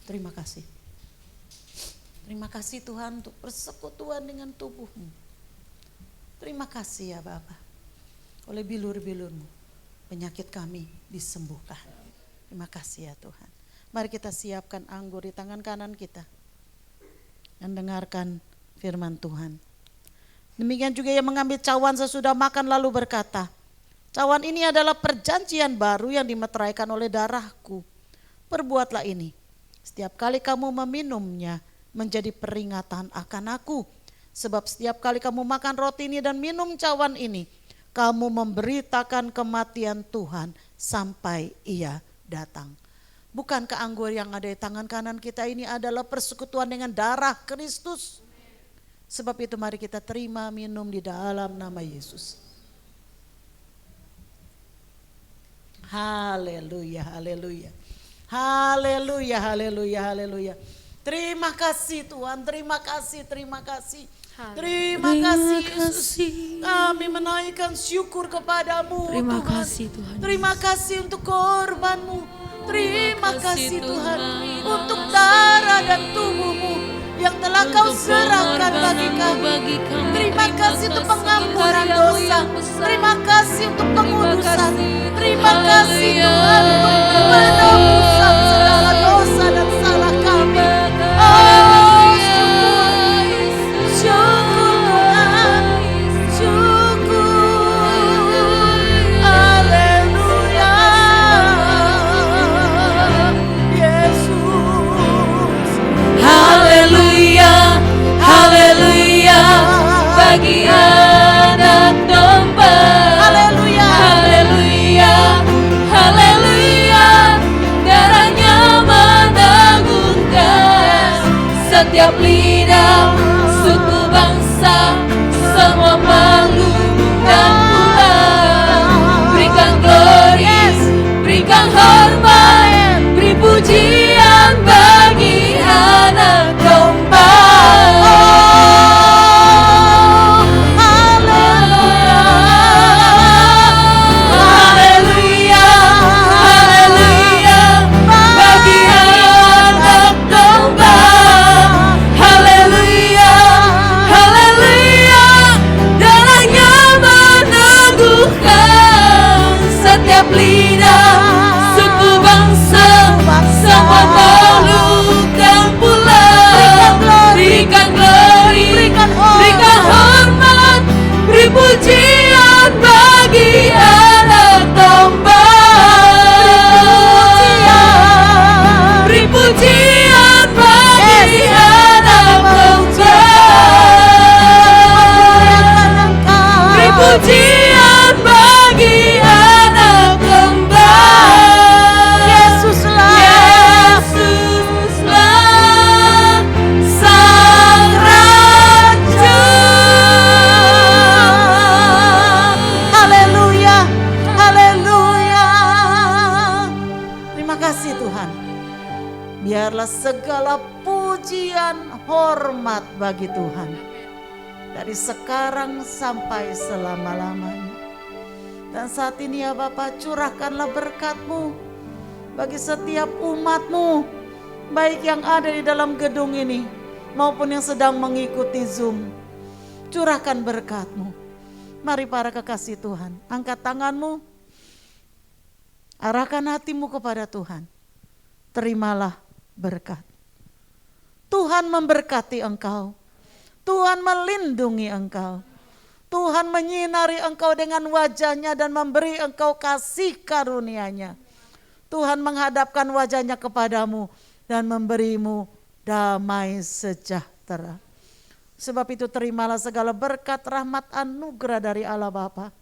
Terima kasih. Terima kasih Tuhan untuk persekutuan dengan tubuh-Mu. Terima kasih ya Bapa. Oleh bilur-bilur-Mu penyakit kami disembuhkan. Terima kasih ya Tuhan. Mari kita siapkan anggur di tangan kanan kita dan dengarkan firman Tuhan. Demikian juga ia mengambil cawan sesudah makan lalu berkata, cawan ini adalah perjanjian baru yang dimeteraikan oleh darahku. Perbuatlah ini setiap kali kamu meminumnya menjadi peringatan akan aku. Sebab setiap kali kamu makan roti ini dan minum cawan ini, kamu memberitakan kematian Tuhan sampai ia datang. Bukankah anggur yang ada di tangan kanan kita ini adalah persekutuan dengan darah Kristus? Sebab itu mari kita terima, minum di dalam nama Yesus. Haleluya, haleluya. Haleluya, haleluya, haleluya. Terima kasih Tuhan, terima kasih, terima kasih. Terima kasih Yesus. Kami menaikkan syukur kepadamu Terima Tuhan. kasih Tuhan. Terima kasih untuk korban-Mu. Terima kasih Tuhan untuk darah dan tubuh-Mu yang telah Kau serahkan bagi kami. Terima kasih untuk pengampunan dosa. Terima kasih untuk pengudusan. Terima kasih Tuhan untuk penebusan segala dosa dan salah kami. Oh, syukur Tuhan, syukur. Haleluya, Yesus. Haleluya, haleluya, bagi anak domba. Haleluya, Haleluya, haleluya, darahnya menangguhkan setiap lidah, suku bangsa, semua makhluk dan pula. Berikan glory, berikan hormat, beri pujian bagi anak domba. Haleluya, haleluya, bagi anak domba. Haleluya, haleluya, darahnya meneguhkan setiap lidah, suku bangsa, semua makhluk dan pula. Berikan glory, berikan hormat, beri pujian bagi anak domba. Beri pujian bagi anak domba. Beri pujian bagi anak domba. Yesuslah, Yesuslah Sang Raja. haleluya, haleluya. Terima kasih Tuhan. Biarlah segala pujian hormat bagi Tuhan dari sekarang sampai selama-lamanya. Dan saat ini ya Bapa, curahkanlah berkat-Mu bagi setiap umat-Mu baik yang ada di dalam gedung ini maupun yang sedang mengikuti Zoom. Curahkan berkat-Mu. Mari para kekasih Tuhan, angkat tanganmu, arahkan hatimu kepada Tuhan. Terimalah berkat. Tuhan memberkati engkau. Tuhan melindungi engkau. Tuhan menyinari engkau dengan wajahnya dan memberi engkau kasih karunia-Nya. Tuhan menghadapkan wajahnya kepadamu dan memberimu damai sejahtera. Sebab itu terimalah segala berkat, rahmat, anugerah dari Allah Bapa,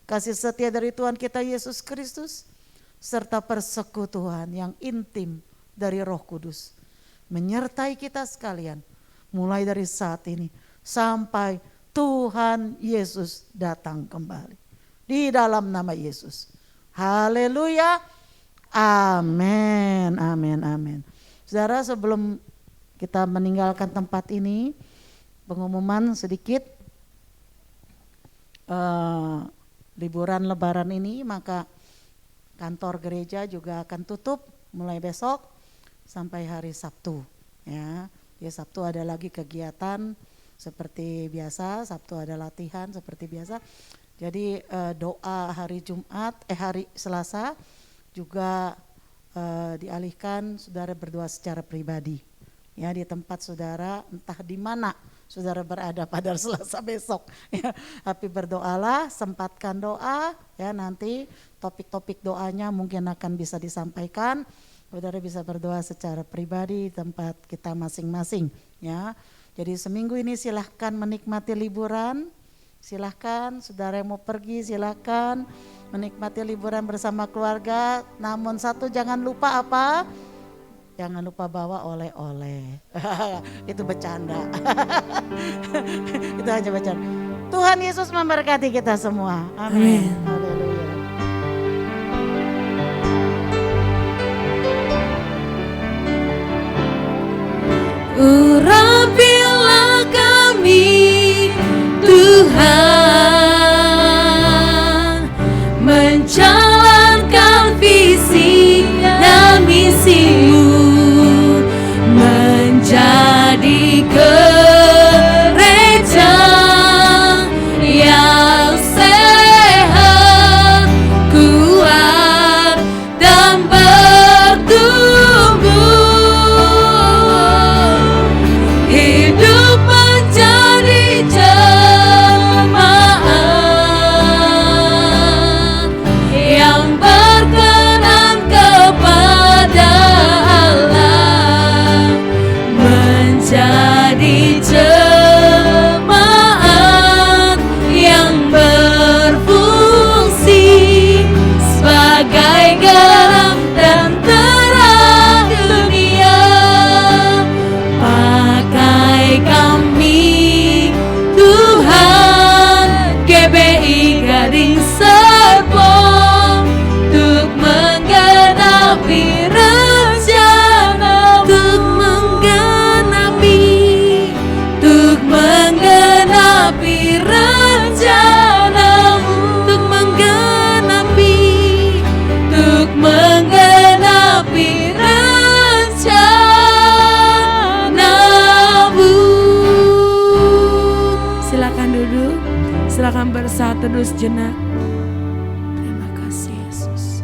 kasih setia dari Tuhan kita Yesus Kristus, serta persekutuan yang intim dari Roh Kudus menyertai kita sekalian mulai dari saat ini sampai Tuhan Yesus datang kembali. Di dalam nama Yesus. Haleluya. Amin. Amin. Amin. Saudara, sebelum kita meninggalkan tempat ini, pengumuman sedikit. Liburan Lebaran ini maka kantor gereja juga akan tutup mulai besok sampai hari Sabtu. Ya, di Sabtu ada lagi kegiatan seperti biasa, Sabtu ada latihan seperti biasa. Jadi doa hari Jumat, hari Selasa juga dialihkan saudara berdoa secara pribadi. Ya, di tempat saudara, entah di mana saudara berada pada Selasa besok. Ya, tapi berdoalah, sempatkan doa. Ya, nanti topik-topik doanya mungkin akan bisa disampaikan. Saudara bisa berdoa secara pribadi di tempat kita masing-masing. Ya, jadi seminggu ini silahkan menikmati liburan. Silahkan, saudara yang mau pergi silahkan menikmati liburan bersama keluarga. Namun satu, jangan lupa apa? Jangan lupa bawa oleh-oleh. Itu bercanda. Itu hanya bercanda. Tuhan Yesus memberkati kita semua. Amin. Haleluya. Urapilah kami Tuhan, menjalankan visi dan misi-Mu, menjadi gereja yang sehat, kuat dan bertumbuh. Hidup menjadi jemaat yang berkenan kepada Allah, menjadi jemaat yang berfungsi sebagai garam dan terang dunia. Pakai kami Tuhan, GBI Gading Serpong, untuk menggenapi rencana, untuk menggenapi rencana-Mu, untuk menggenapi rencana-Mu. Silakan duduk, silakan bersatu teduh sejenak. Terima kasih Yesus.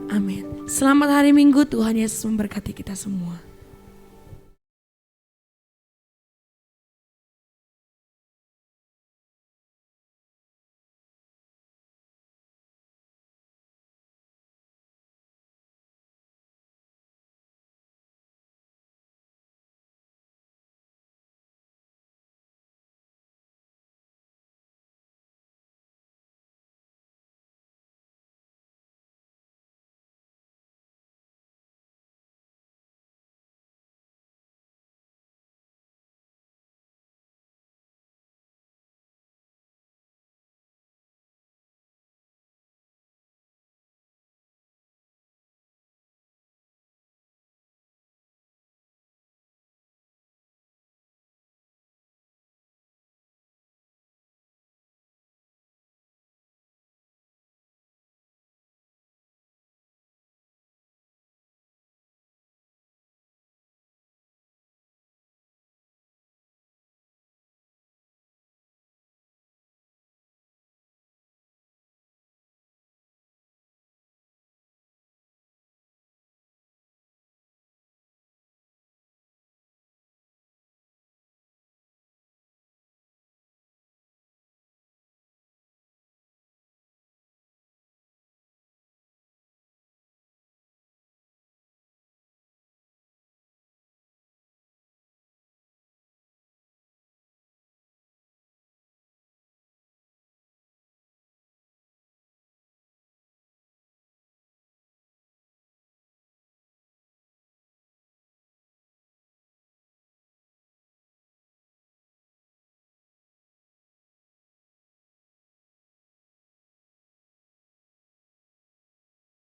Amin. Selamat hari Minggu, Tuhan Yesus memberkati kita semua.